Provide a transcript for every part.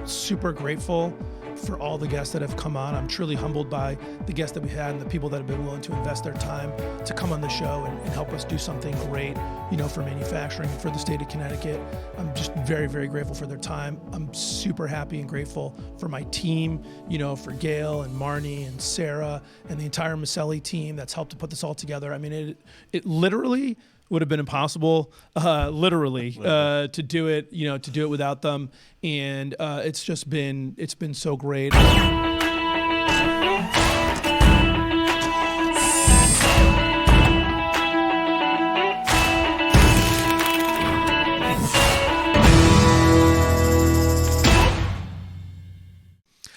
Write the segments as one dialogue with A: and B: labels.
A: super grateful for all the guests that have come on. I'm truly humbled by the guests that we had and the people that have been willing to invest their time to come on the show and help us do something great, for manufacturing for the state of Connecticut. I'm just very, very grateful for their time. I'm super happy and grateful for my team, for Gail and Marnie and Sarah and the entire Maselli team that's helped to put this all together. I mean, it literally would have been impossible, to do it, without them. And it's been so great.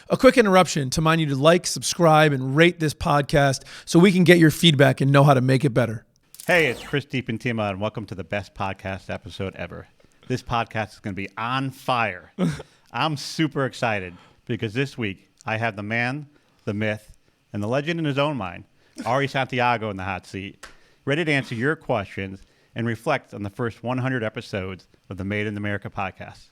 A: A quick interruption to remind you to like, subscribe, and rate this podcast so we can get your feedback and know how to make it better.
B: Hey, it's Chris DiPentima, and welcome to the best podcast episode ever. This podcast is going to be on fire. I'm super excited because this week I have the man, the myth, and the legend in his own mind, Ari Santiago, in the hot seat, ready to answer your questions and reflect on the first 100 episodes of the Made in America podcast.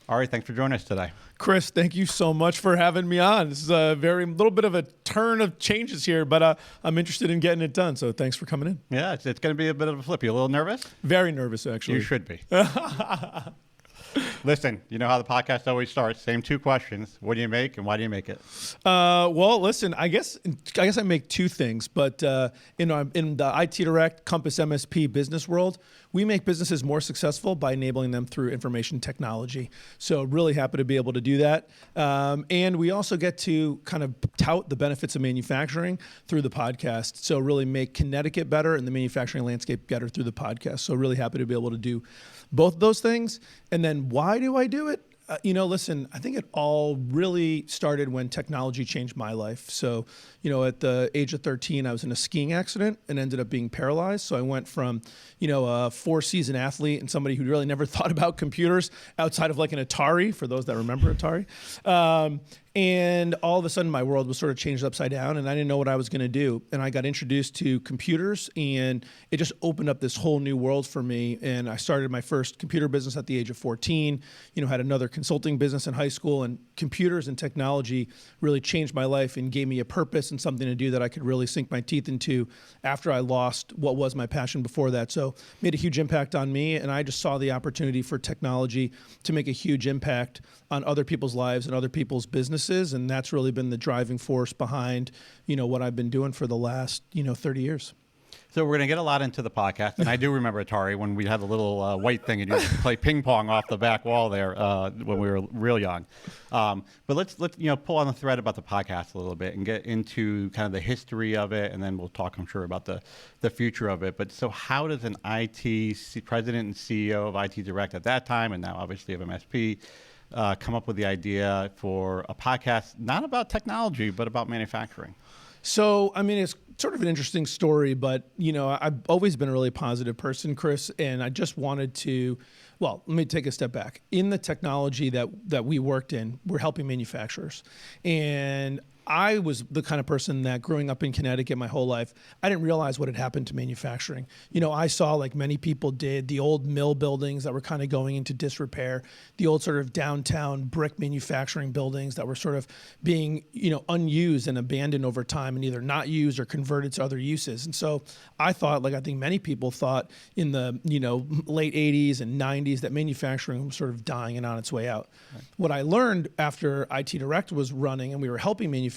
B: Ari, thanks for joining us today.
A: Chris, thank you so much for having me on. This is a little bit of a turn of changes here, but I'm interested in getting it done. So thanks for coming in.
B: Yeah, it's going to be a bit of a flip. You a little nervous?
A: Very nervous, actually.
B: You should be. Listen, you know how the podcast always starts. Same two questions. What do you make and why do you make it?
A: Well, listen, I guess I make two things, but in the IT Direct Compass MSP business world, we make businesses more successful by enabling them through information technology. So really happy to be able to do that. And we also get to kind of tout the benefits of manufacturing through the podcast. So really make Connecticut better and the manufacturing landscape better through the podcast. So really happy to be able to do both of those things. And then why do I do it? Listen, I think it all really started when technology changed my life. So, at the age of 13, I was in a skiing accident and ended up being paralyzed. So I went from, a 4-season athlete and somebody who really never thought about computers outside of like an Atari, for those that remember Atari. And all of a sudden my world was sort of changed upside down and I didn't know what I was going to do. And I got introduced to computers and it just opened up this whole new world for me. And I started my first computer business at the age of 14, had another consulting business in high school, and computers and technology really changed my life and gave me a purpose and something to do that I could really sink my teeth into after I lost what was my passion before that. So made a huge impact on me. And I just saw the opportunity for technology to make a huge impact on other people's lives and other people's businesses. And that's really been the driving force behind, what I've been doing for the last, 30 years.
B: So we're going to get a lot into the podcast. And I do remember, Atari, when we had a little white thing and you play ping pong off the back wall there when we were real young. But let's pull on the thread about the podcast a little bit and get into kind of the history of it. And then we'll talk, I'm sure, about the future of it. But so how does an IT president and CEO of IT Direct at that time, and now obviously of MSP, come up with the idea for a podcast, not about technology, but about manufacturing?
A: So, it's sort of an interesting story, but, I've always been a really positive person, Chris, and I just wanted to, let me take a step back. In the technology that we worked in, we're helping manufacturers. And I was the kind of person that growing up in Connecticut my whole life, I didn't realize what had happened to manufacturing. I saw, like many people did, the old mill buildings that were kind of going into disrepair, the old sort of downtown brick manufacturing buildings that were sort of being, unused and abandoned over time and either not used or converted to other uses. And so I thought, like I think many people thought in the, late 80s and 90s that manufacturing was sort of dying and on its way out. Right. What I learned after IT Direct was running and we were helping manufacturers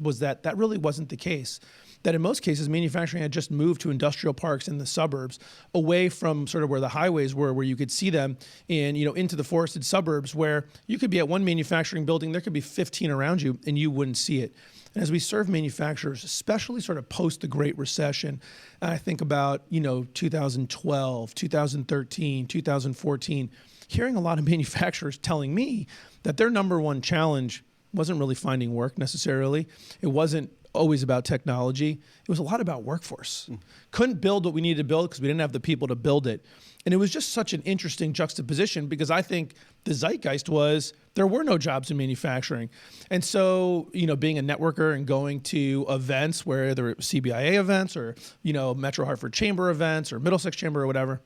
A: was that really wasn't the case. That in most cases, manufacturing had just moved to industrial parks in the suburbs, away from sort of where the highways were, where you could see them, and into the forested suburbs where you could be at one manufacturing building, there could be 15 around you, and you wouldn't see it. And as we serve manufacturers, especially sort of post the Great Recession, I think about 2012, 2013, 2014, hearing a lot of manufacturers telling me that their number one challenge wasn't really finding work necessarily. It wasn't always about technology. It was a lot about workforce. Couldn't build what we needed to build because we didn't have the people to build it. And it was just such an interesting juxtaposition because I think the zeitgeist was there were no jobs in manufacturing. And so, being a networker and going to events, where there were CBIA events or, Metro Hartford Chamber events or Middlesex Chamber or whatever,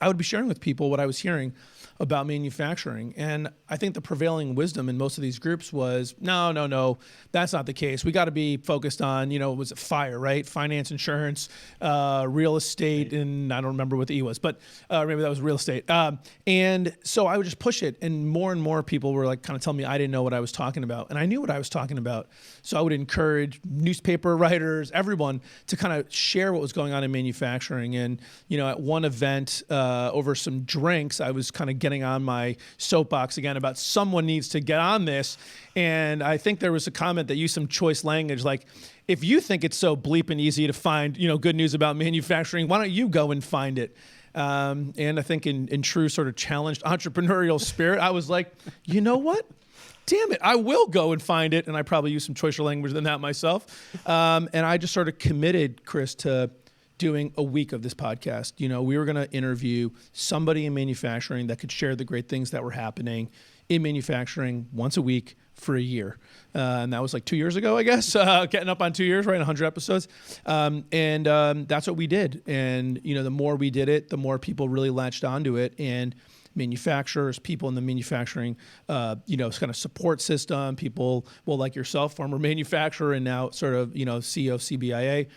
A: I would be sharing with people what I was hearing about manufacturing. And I think the prevailing wisdom in most of these groups was, no, that's not the case. We got to be focused on, was it FIRE, right? Finance, insurance, real estate, and I don't remember what the E was, but maybe that was real estate. And so I would just push it. And more people were like kind of telling me I didn't know what I was talking about. And I knew what I was talking about. So I would encourage newspaper writers, everyone to kind of share what was going on in manufacturing. And, at one event over some drinks, I was kind of getting on my soapbox again about someone needs to get on this. And I think there was a comment that used some choice language like, if you think it's so bleeping easy to find, good news about manufacturing, why don't you go and find it? And I think in true sort of challenged entrepreneurial spirit, I was like, you know what? Damn it, I will go and find it. And I probably used some choicer language than that myself. And I just sort of committed, Chris, to doing a week of this podcast. We were going to interview somebody in manufacturing that could share the great things that were happening in manufacturing once a week for a year. And that was like 2 years ago, I guess, getting up on 2 years, right? 100 episodes. And that's what we did. And, the more we did it, the more people really latched onto it. And manufacturers, people in the manufacturing, kind of support system, people, like yourself, former manufacturer and now sort of, CEO of CBIA,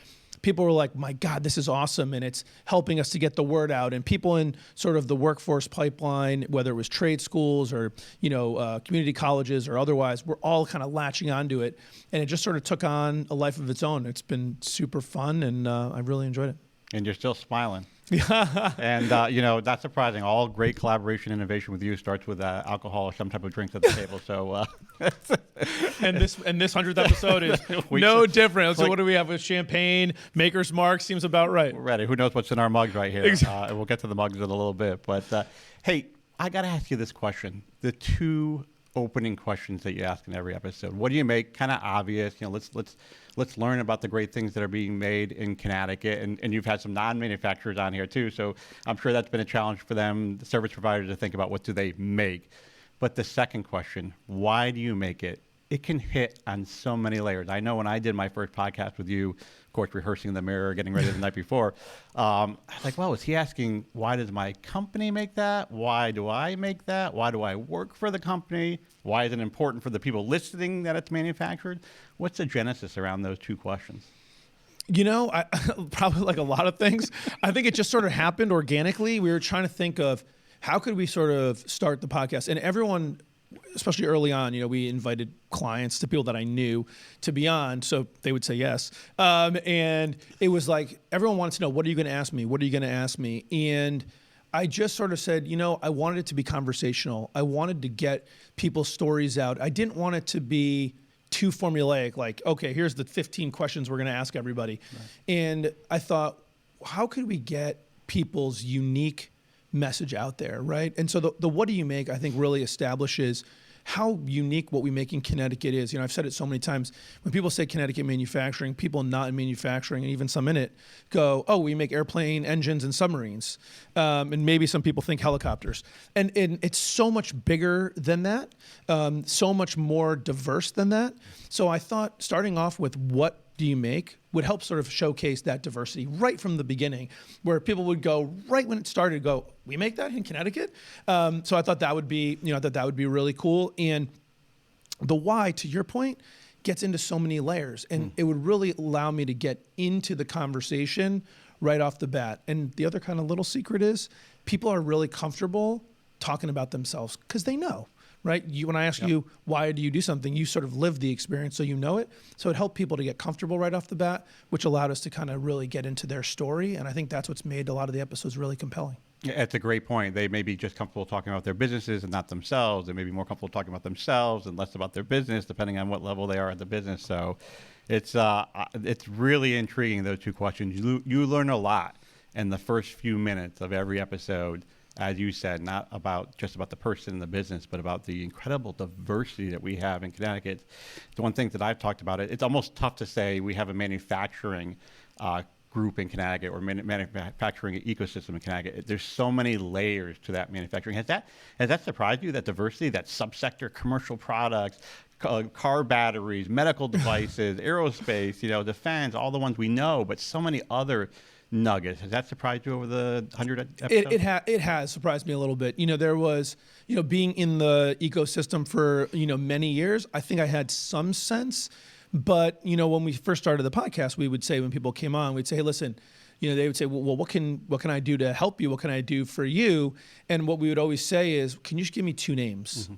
A: people were like, my God, this is awesome. And it's helping us to get the word out. And people in sort of the workforce pipeline, whether it was trade schools or, community colleges or otherwise, we're all kind of latching onto it. And it just sort of took on a life of its own. It's been super fun and I've really enjoyed it.
B: And you're still smiling. And, not surprising. All great collaboration innovation with you starts with alcohol or some type of drinks at the table. So,
A: and this 100th episode is no different. So what do we have with champagne? Maker's Mark seems about right.
B: We're ready. Who knows what's in our mugs right here?
A: Exactly.
B: And we'll get to the mugs in a little bit. But, hey, I got to ask you this question. The two opening questions that you ask in every episode. What do you make? Kind of obvious. Let's learn about the great things that are being made in Connecticut. And you've had some non-manufacturers on here too, so I'm sure that's been a challenge for them, the service providers, to think about what do they make. But the second question, why do you make it? It can hit on so many layers. I know when I did my first podcast with you, of course, rehearsing in the mirror, getting ready the night before, I was like, well, is he asking, why does my company make that? Why do I make that? Why do I work for the company? Why is it important for the people listening that it's manufactured? What's the genesis around those two questions?
A: I probably like a lot of things. I think it just sort of happened organically. We were trying to think of how could we sort of start the podcast, and everyone, especially early on, we invited clients to people that I knew to be on, so they would say yes. And it was like, everyone wanted to know, what are you going to ask me? What are you going to ask me? And I just sort of said, I wanted it to be conversational. I wanted to get people's stories out. I didn't want it to be too formulaic, like, okay, here's the 15 questions we're going to ask everybody. Right. And I thought, how could we get people's unique message out there, right? And so the what do you make, I think, really establishes how unique what we make in Connecticut is. I've said it so many times. When people say Connecticut manufacturing, people not in manufacturing, and even some in it, go, oh, we make airplane engines and submarines. And maybe some people think helicopters. And it's so much bigger than that, so much more diverse than that. So I thought starting off with what do you make would help sort of showcase that diversity right from the beginning, where people would go right when it started, go, we make that in Connecticut. So I thought that would be, really cool. And the why, to your point, gets into so many layers, and it would really allow me to get into the conversation right off the bat. And the other kind of little secret is people are really comfortable talking about themselves because they know. Right? When I ask you, why do you do something, you sort of live the experience, so you know it. So it helped people to get comfortable right off the bat, which allowed us to kind of really get into their story. And I think that's what's made a lot of the episodes really compelling.
B: Yeah, that's a great point. They may be just comfortable talking about their businesses and not themselves. They may be more comfortable talking about themselves and less about their business, depending on what level they are at the business. So it's really intriguing, those two questions. You learn a lot in the first few minutes of every episode. As you said, not just about the person in the business, but about the incredible diversity that we have in Connecticut. The one thing that I've talked about, it's almost tough to say we have a manufacturing group in Connecticut or manufacturing ecosystem in Connecticut. There's so many layers to that manufacturing. Has that surprised you, that diversity, that subsector, commercial products, car batteries, medical devices, aerospace, defense, all the ones we know, but so many other nuggets. Has that surprised you over the 100 episodes?
A: It has surprised me a little bit. There was, being in the ecosystem for, many years, I think I had some sense. But, when we first started the podcast, we would say, when people came on, we'd say, hey, listen, they would say, well, what can I do to help you? What can I do for you? And what we would always say is, can you just give me 2 names? Mm-hmm.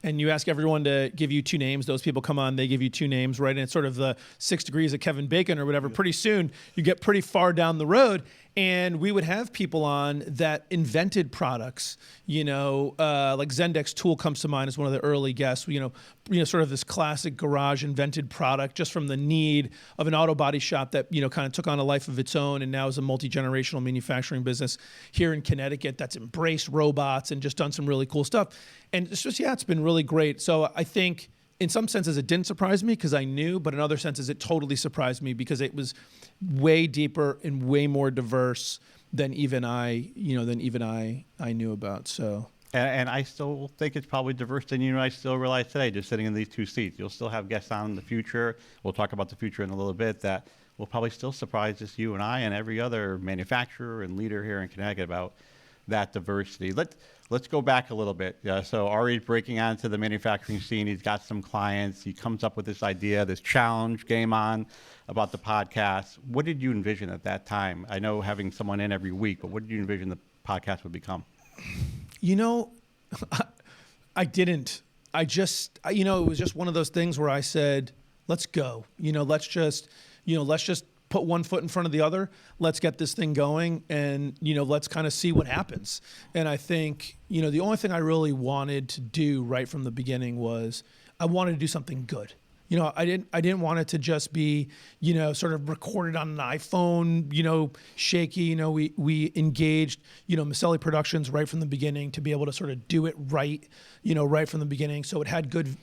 A: And you ask everyone to give you 2 names. Those people come on, they give you 2 names, right? And it's sort of the 6 degrees of Kevin Bacon or whatever. Pretty soon, you get pretty far down the road. And we would have people on that invented products, like Zendex Tool comes to mind as one of the early guests, sort of this classic garage invented product just from the need of an auto body shop that, kind of took on a life of its own and now is a multi-generational manufacturing business here in Connecticut that's embraced robots and just done some really cool stuff. And it's just, it's been really great. So I think in some senses it didn't surprise me because I knew, but in other senses it totally surprised me because it was way deeper and way more diverse than even I knew about. So.
B: And I still think it's probably diverse than I still realize today, just sitting in these 2 seats. You'll still have guests on in the future. We'll talk about the future in a little bit that will probably still surprise just you and I and every other manufacturer and leader here in Connecticut about that diversity. Let's go back a little bit. So Ari's breaking onto the manufacturing scene. He's got some clients. He comes up with this idea, this challenge, game on, about the podcast. What did you envision at that time? I know having someone in every week, but what did you envision the podcast would become?
A: I didn't. I just, it was just one of those things where I said, let's go. Let's just put one foot in front of the other. Let's get this thing going and, let's kind of see what happens. And I think, the only thing I really wanted to do right from the beginning was I wanted to do something good. I didn't want it to just be, sort of recorded on an iPhone, shaky. We engaged, Maselli Productions right from the beginning to be able to sort of do it right, right from the beginning. So it had good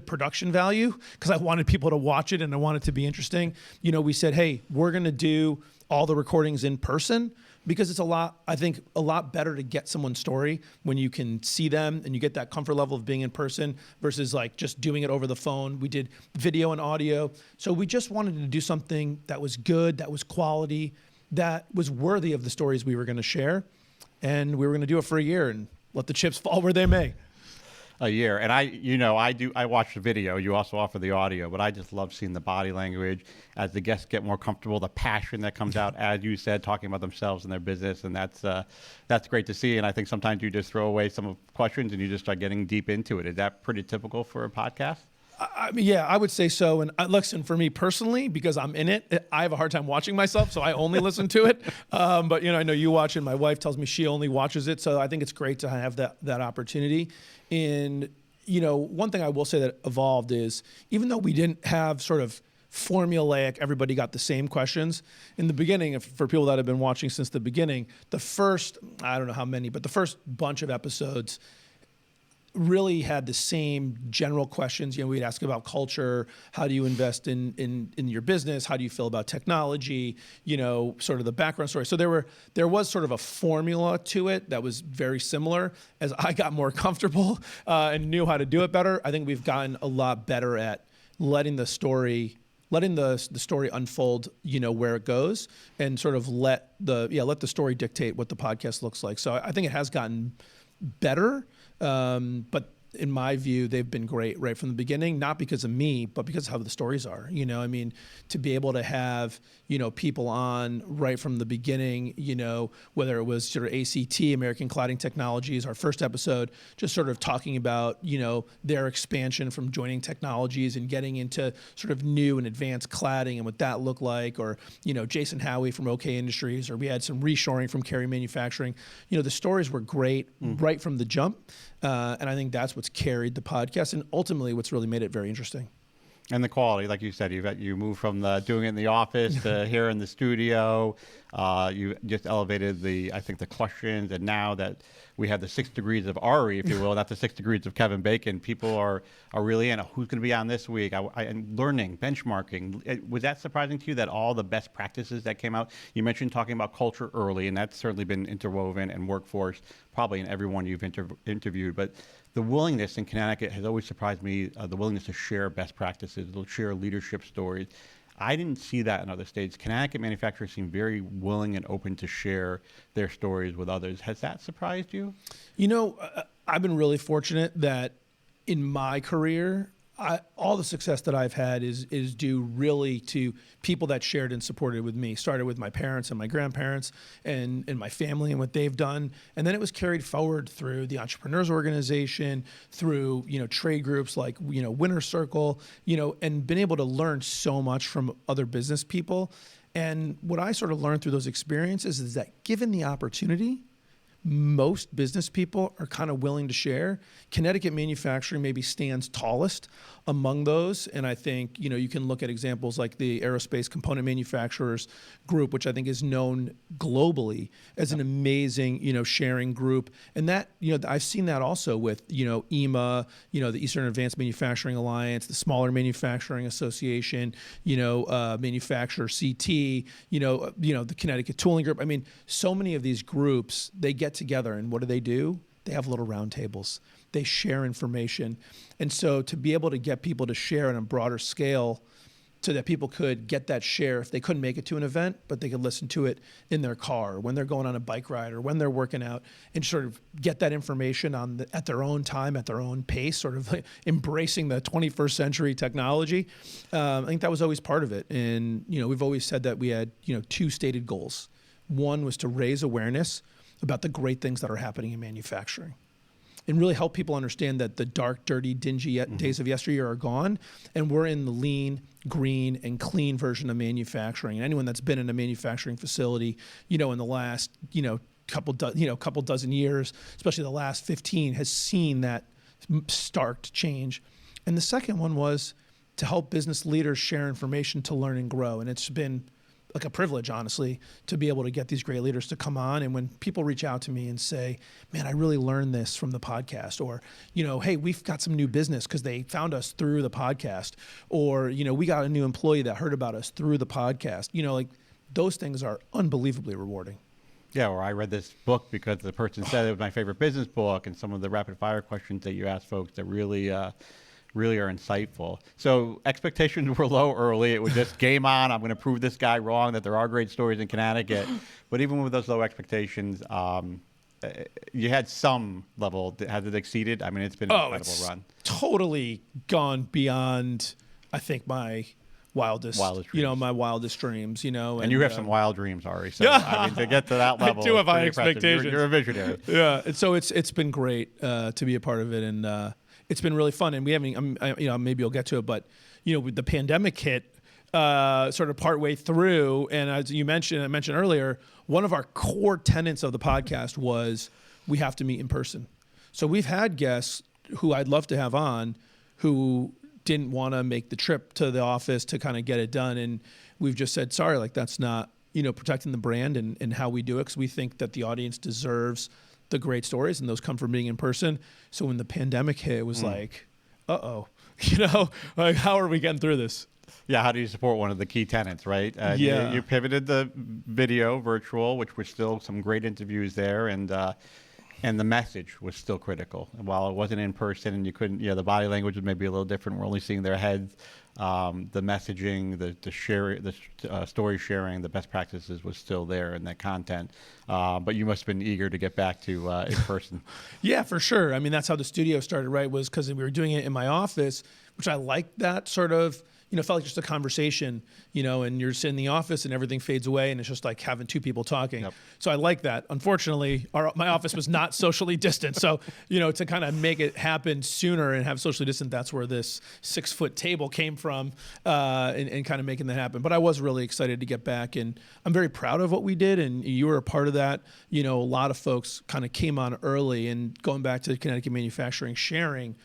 A: production value because I wanted people to watch it and I wanted it to be interesting. We said, hey, we're going to do all the recordings in person because it's a lot better to get someone's story when you can see them and you get that comfort level of being in person versus like just doing it over the phone. We did video and audio. So we just wanted to do something that was good, that was quality, that was worthy of the stories we were going to share. And we were going to do it for a year and let the chips fall where they may.
B: A year. And I watch the video. You also offer the audio, but I just love seeing the body language as the guests get more comfortable, the passion that comes out, as you said, talking about themselves and their business. And that's great to see. And I think sometimes you just throw away some questions and you just start getting deep into it. Is that pretty typical for a podcast?
A: Yeah, I would say so. And listen, for me personally, because I'm in it, I have a hard time watching myself, so I only listen to it. But I know you watch it. My wife tells me she only watches it, so I think it's great to have that opportunity. And one thing I will say that evolved is even though we didn't have sort of formulaic, everybody got the same questions in the beginning. For people that have been watching since the beginning, the first, I don't know how many, but the first bunch of episodes really had the same general questions. We'd ask about culture. How do you invest in your business? How do you feel about technology? Sort of the background story. So there was sort of a formula to it that was very similar. As I got more comfortable and knew how to do it better, I think we've gotten a lot better at letting the story unfold, where it goes, and sort of let the story dictate what the podcast looks like. So I think it has gotten better. But in my view, they've been great right from the beginning, not because of me, but because of how the stories are. To be able to have, people on right from the beginning, whether it was sort of ACT, American Cladding Technologies, our first episode, just sort of talking about, their expansion from joining technologies and getting into sort of new and advanced cladding and what that looked like, or, Jason Howie from OK Industries, or we had some reshoring from Carey Manufacturing. The stories were great right from the jump. And I think that's what's carried the podcast and ultimately what's really made it very interesting.
B: And the quality, like you said, you moved from doing it in the office to here in the studio. You just elevated the questions, and now that we have the 6 degrees of Ari, if you will, not the 6 degrees of Kevin Bacon, people are really in who's going to be on this week. And learning, benchmarking. Was that surprising to you that all the best practices that came out? You mentioned talking about culture early, and that's certainly been interwoven and workforce probably in everyone you've interviewed, but the willingness in Connecticut has always surprised me, the willingness to share best practices, to share leadership stories. I didn't see that in other states. Connecticut manufacturers seem very willing and open to share their stories with others. Has that surprised you?
A: I've been really fortunate that in my career, all the success that I've had is due really to people that shared and supported with me. Started with my parents and my grandparents and my family and what they've done. And then it was carried forward through the Entrepreneurs Organization, through, trade groups like, Winter Circle, and been able to learn so much from other business people. And what I sort of learned through those experiences is that given the opportunity, most business people are kind of willing to share. Connecticut manufacturing maybe stands tallest among those. And I think, you can look at examples like the Aerospace Component Manufacturers Group, which I think is known globally as an amazing, sharing group. And that, I've seen that also with, EMA, the Eastern Advanced Manufacturing Alliance, the Smaller Manufacturing Association, Manufacturer CT, the Connecticut Tooling Group. I mean, so many of these groups, they get together and what do? They have little round tables. They share information. And so to be able to get people to share on a broader scale so that people could get that share if they couldn't make it to an event, but they could listen to it in their car, or when they're going on a bike ride, or when they're working out, and sort of get that information at their own time, at their own pace, sort of like embracing the 21st century technology. I think that was always part of it. And, we've always said that we had, two stated goals. One was to raise awareness about the great things that are happening in manufacturing and really help people understand that the dark, dirty, dingy days of yesteryear are gone, and we're in the lean, green, and clean version of manufacturing. And anyone that's been in a manufacturing facility, in the last, couple dozen years, especially the last 15, has seen that stark change. And the second one was to help business leaders share information to learn and grow. And it's been like a privilege, honestly, to be able to get these great leaders to come on. And when people reach out to me and say, man, I really learned this from the podcast, or, hey, we've got some new business because they found us through the podcast, or, we got a new employee that heard about us through the podcast, like those things are unbelievably rewarding.
B: Yeah, or I read this book because the person said it was my favorite business book, and some of the rapid fire questions that you ask folks that really are insightful. So expectations were low early. It was just game on. I'm going to prove this guy wrong that there are great stories in Connecticut. But even with those low expectations, you had some level. Has it exceeded? I mean, it's been an incredible run.
A: Totally gone beyond, I think, my wildest dreams. My wildest dreams,
B: And you have some wild dreams, Ari. So, I mean, to get to that level,
A: I do have high expectations.
B: You're a visionary.
A: Yeah. And so it's been great to be a part of it. And, it's been really fun, and we haven't. Maybe you'll get to it, but with the pandemic hit, sort of partway through, and as I mentioned earlier, one of our core tenets of the podcast was we have to meet in person. So we've had guests who I'd love to have on, who didn't want to make the trip to the office to kind of get it done, and we've just said sorry, like that's not protecting the brand and how we do it, because we think that the audience deserves the great stories, and those come from being in person. So when the pandemic hit, it was like, like how are we getting through this?
B: Yeah, how do you support one of the key tenets, right? You pivoted the video virtual, which were still some great interviews there, and the message was still critical. And while it wasn't in person and you couldn't, the body language was maybe a little different. We're only seeing their heads. The messaging, the sharing, the story sharing, the best practices was still there in that content. But you must have been eager to get back to in person.
A: Yeah, for sure. I mean, that's how the studio started, right? Was because we were doing it in my office, which I liked that sort of, felt like just a conversation, and you're sitting in the office and everything fades away and it's just like having two people talking. Yep. So I like that. Unfortunately, my office was not socially distant. So, to kind of make it happen sooner and have socially distant, that's where this 6-foot table came from, and kind of making that happen. But I was really excited to get back, and I'm very proud of what we did. And you were a part of that. A lot of folks kind of came on early, and going back to Connecticut manufacturing sharing,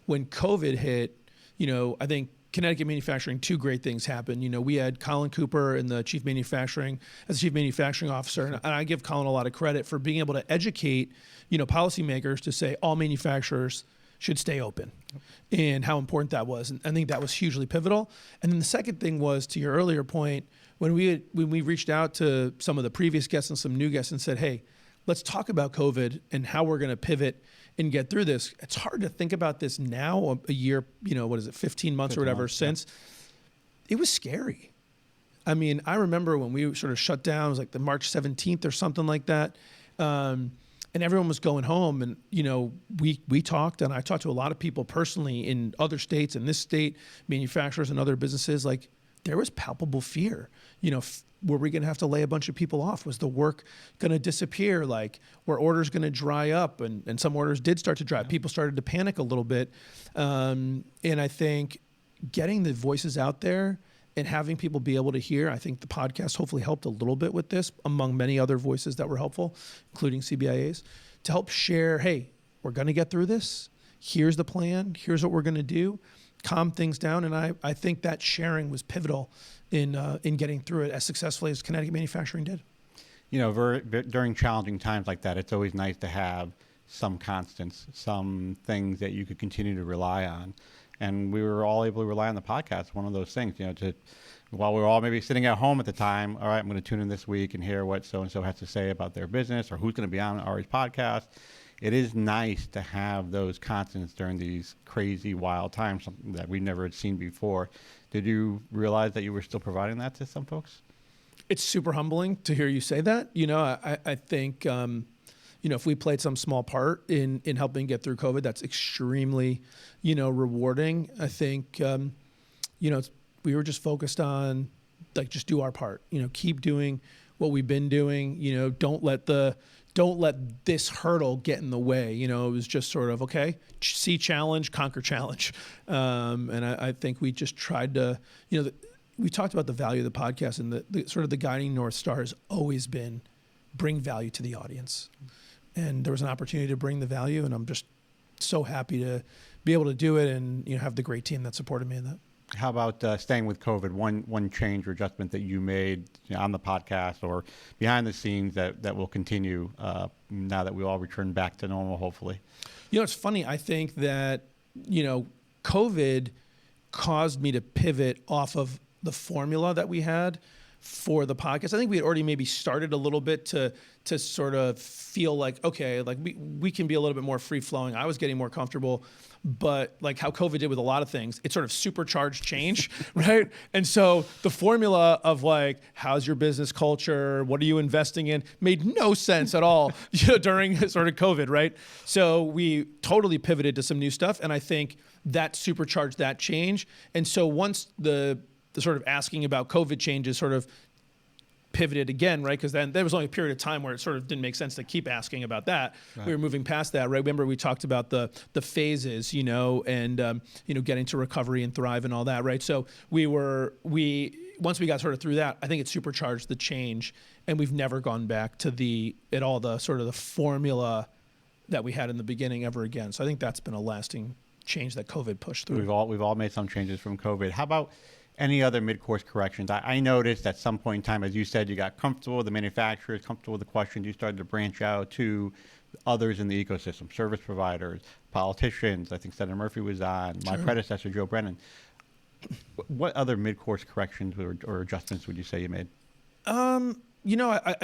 A: when COVID hit, I think Connecticut manufacturing, two great things happened. We had Colin Cooper as the chief manufacturing officer, and I give Colin a lot of credit for being able to educate, policymakers to say all manufacturers should stay open, and how important that was. And I think that was hugely pivotal. And then the second thing was, to your earlier point, when we reached out to some of the previous guests and some new guests and said, hey, let's talk about COVID and how we're going to pivot and get through this. It's hard to think about this now, a year, 15 months or whatever since. It was scary. I mean, I remember when we sort of shut down, it was like the March 17th or something like that. And everyone was going home, and we talked, and I talked to a lot of people personally in other states, in this state, manufacturers and other businesses. Like, there was palpable fear. Were we going to have to lay a bunch of people off? Was the work going to disappear? Like, were orders going to dry up? And some orders did start to dry up. People started to panic a little bit, and I think getting the voices out there and having people be able to hear, I think the podcast hopefully helped a little bit with this, among many other voices that were helpful, including CBIAs, to help share, hey, we're going to get through this. Here's the plan. Here's what we're going to do. Calm things down. And I think that sharing was pivotal in getting through it as successfully as Connecticut Manufacturing did.
B: During challenging times like that, it's always nice to have some constants, some things that you could continue to rely on. And we were all able to rely on the podcast. One of those things, while we were all maybe sitting at home at the time, all right, I'm going to tune in this week and hear what so-and-so has to say about their business or who's going to be on Ari's podcast. It is nice to have those constants during these crazy, wild times, something that we never had seen before. Did you realize that you were still providing that to some folks?
A: It's super humbling to hear you say that. I think, if we played some small part in helping get through COVID, that's extremely, rewarding. I think, we were just focused on, like, just do our part, keep doing what we've been doing, don't let this hurdle get in the way. It was just sort of, okay, see challenge, conquer challenge. And I think we just tried to, we talked about the value of the podcast, and the sort of the guiding North Star has always been bring value to the audience. And there was an opportunity to bring the value, and I'm just so happy to be able to do it and have the great team that supported me in that.
B: How about staying with COVID? One change or adjustment that you made on the podcast or behind the scenes that will continue now that we all return back to normal, hopefully.
A: It's funny. I think that COVID caused me to pivot off of the formula that we had for the podcast. I think we had already maybe started a little bit to sort of feel like, okay, like we can be a little bit more free flowing. I was getting more comfortable, but like how COVID did with a lot of things, it sort of supercharged change, right? And so the formula of like, how's your business culture? What are you investing in? Made no sense at all during sort of COVID, right? So we totally pivoted to some new stuff. And I think that supercharged that change. And so once the sort of asking about COVID changes sort of pivoted again, right? Because then there was only a period of time where it sort of didn't make sense to keep asking about that. Right. We were moving past that, right? Remember we talked about the phases, and getting to recovery and thrive and all that, right? So once we got sort of through that, I think it supercharged the change, and we've never gone back to the sort of the formula that we had in the beginning ever again. So I think that's been a lasting change that COVID pushed through.
B: We've all made some changes from COVID. How about any other mid-course corrections? I noticed at some point in time, as you said, you got comfortable with the manufacturers, comfortable with the questions, you started to branch out to others in the ecosystem, service providers, politicians. I think Senator Murphy was on, my predecessor, Joe Brennan. What other mid-course corrections or adjustments would you say you made?
A: I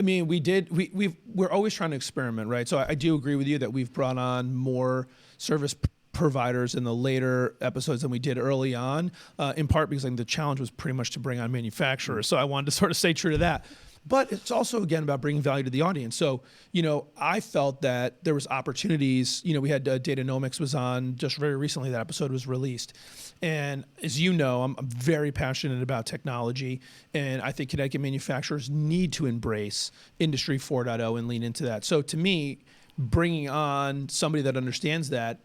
A: mean, we're always trying to experiment, right? So I do agree with you that we've brought on more service providers in the later episodes than we did early on, in part because I think the challenge was pretty much to bring on manufacturers. So I wanted to sort of stay true to that. But it's also, again, about bringing value to the audience. So, I felt that there was opportunities. We had Datanomics was on just very recently. That episode was released. And as you know, I'm very passionate about technology. And I think Connecticut manufacturers need to embrace Industry 4.0 and lean into that. So to me, bringing on somebody that understands that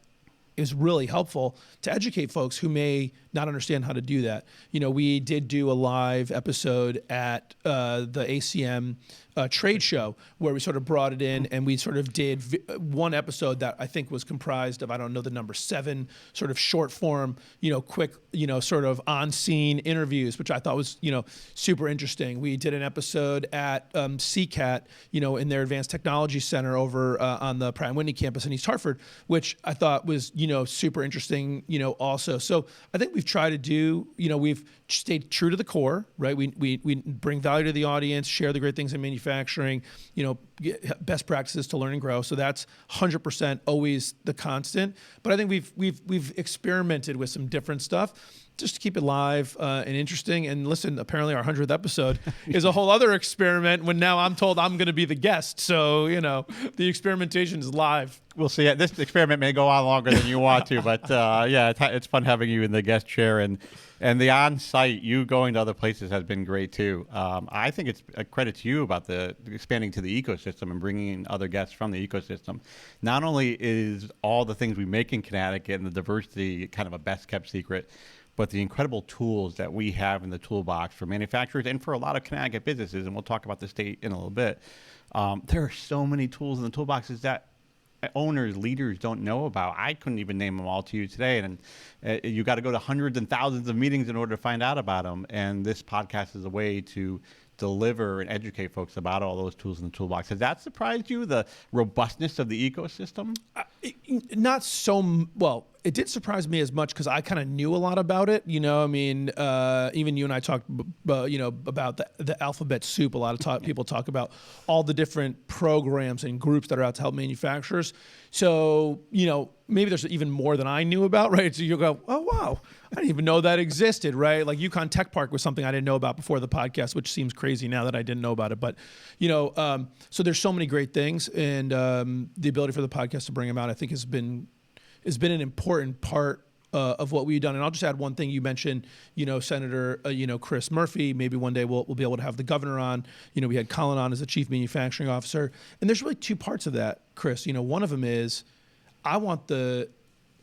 A: is really helpful to educate folks who may not understand how to do that. We did do a live episode at the ACM trade show where we sort of brought it in, and we sort of did one episode that I think was comprised of, I don't know the number, 7 sort of short form, quick, sort of on scene interviews, which I thought was, super interesting. We did an episode at CCAT, in their Advanced Technology Center over on the Pratt & Whitney campus in East Hartford, which I thought was, super interesting, also. So I think we've tried to do, we've stayed true to the core, right? We bring value to the audience, share the great things in manufacturing, best practices to learn and grow. So that's 100% always the constant. But I think we've experimented with some different stuff just to keep it live and interesting. And listen, apparently our 100th episode is a whole other experiment when now I'm told I'm going to be the guest. So, the experimentation is live.
B: We'll see. This experiment may go on longer than you want to, but it's fun having you in the guest chair. And the on-site, you going to other places has been great too. I think it's a credit to you about the expanding to the ecosystem and bringing in other guests from the ecosystem. Not only is all the things we make in Connecticut and the diversity kind of a best-kept secret, but the incredible tools that we have in the toolbox for manufacturers and for a lot of Connecticut businesses, and we'll talk about the state in a little bit. There are so many tools in the toolboxes that owners, leaders don't know about. I couldn't even name them all to you today. And you got to go to hundreds and thousands of meetings in order to find out about them. And this podcast is a way to deliver and educate folks about all those tools in the toolbox. Has that surprised you, the robustness of the ecosystem?
A: Not so well. It did surprise me as much because I kind of knew a lot about it. Even you and I talked, about the alphabet soup. A lot of people talk about all the different programs and groups that are out to help manufacturers. So, maybe there's even more than I knew about, right? So you go, oh, wow, I didn't even know that existed, right? Like UConn Tech Park was something I didn't know about before the podcast, which seems crazy now that I didn't know about it. But, so there's so many great things, and the ability for the podcast to bring them out, I think has been an important part of what we've done. And I'll just add one thing. You mentioned, Senator, Chris Murphy. Maybe one day we'll be able to have the governor on. We had Colin on as the chief manufacturing officer. And there's really two parts of that, Chris. One of them is I want to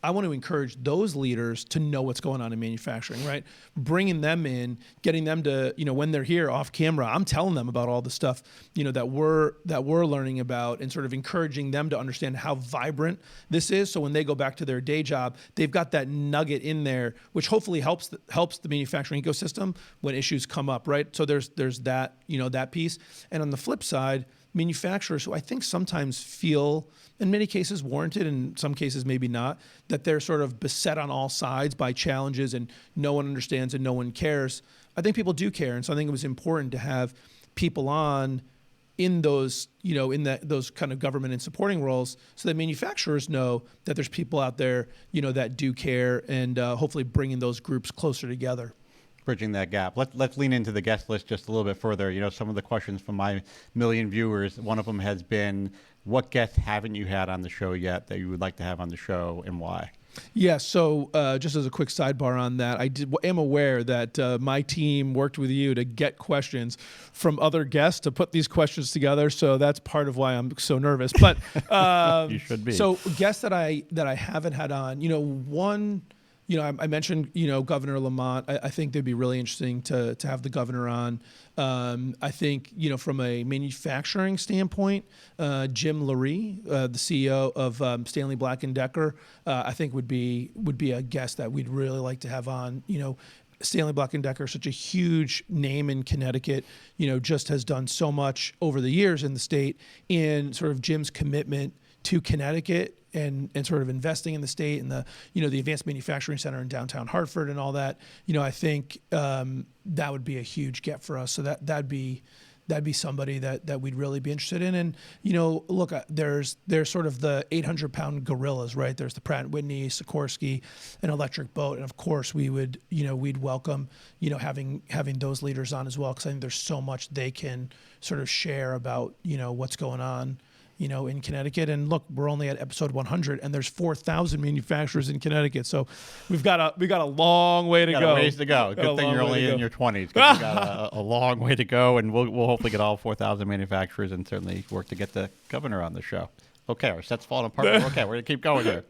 A: encourage those leaders to know what's going on in manufacturing, right? Bringing them in, getting them to, when they're here off camera, I'm telling them about all the stuff, that we're learning about, and sort of encouraging them to understand how vibrant this is. So when they go back to their day job, they've got that nugget in there, which hopefully helps the manufacturing ecosystem when issues come up, right? So there's that, that piece. And on the flip side, manufacturers who I think sometimes feel, in many cases warranted, in some cases maybe not, that they're sort of beset on all sides by challenges and no one understands and no one cares. I think people do care. And so I think it was important to have people on in those, those kind of government and supporting roles so that manufacturers know that there's people out there, that do care, and hopefully bringing those groups closer together.
B: Bridging that gap. Let's lean into the guest list just a little bit further. Some of the questions from my million viewers, one of them has been, what guests haven't you had on the show yet that you would like to have on the show, and why?
A: Yeah, so just as a quick sidebar on that, I am aware that my team worked with you to get questions from other guests to put these questions together. So that's part of why I'm so nervous. But
B: you should be.
A: So guests that I haven't had on, one. I mentioned, Governor Lamont. I think they'd be really interesting to have the governor on. I think, from a manufacturing standpoint, Jim Lurie, the CEO of Stanley Black & Decker, I think would be a guest that we'd really like to have on. Stanley Black & Decker, such a huge name in Connecticut, just has done so much over the years in the state, and sort of Jim's commitment to Connecticut and sort of investing in the state and the Advanced Manufacturing Center in downtown Hartford and all that, I think that would be a huge get for us. So that'd be somebody that we'd really be interested in. And, look, there's sort of the 800-pound gorillas, right? There's the Pratt & Whitney, Sikorsky, and Electric Boat. And of course we'd welcome, having those leaders on as well, because I think there's so much they can sort of share about, what's going on, in Connecticut. And look, we're only at episode 100, and there's 4,000 manufacturers in Connecticut. So we've got a long way to go.
B: A ways to go. Good thing you're only in your 20s. Because we've got a long way to go, and we'll hopefully get all 4,000 manufacturers, and certainly work to get the governor on the show. Okay, our set's falling apart. Okay, we're gonna keep going here.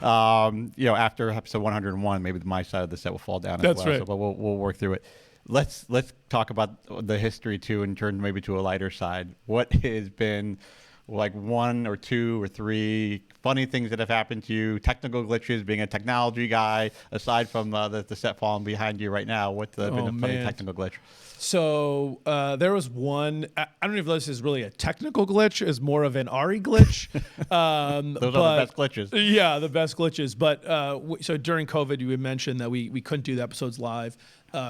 B: After episode 101, maybe my side of the set will fall down as well.
A: Right.
B: So, but we'll work through it. Let's talk about the history too, and turn maybe to a lighter side. What has been like one or two or three funny things that have happened to you, technical glitches, being a technology guy, aside from the set falling behind you right now? What's been a funny technical glitch?
A: So there was one, I don't even know if this is really a technical glitch, it's more of an Ari glitch.
B: Those are the best glitches.
A: Yeah, the best glitches. But so during COVID, you had mentioned that we couldn't do the episodes live.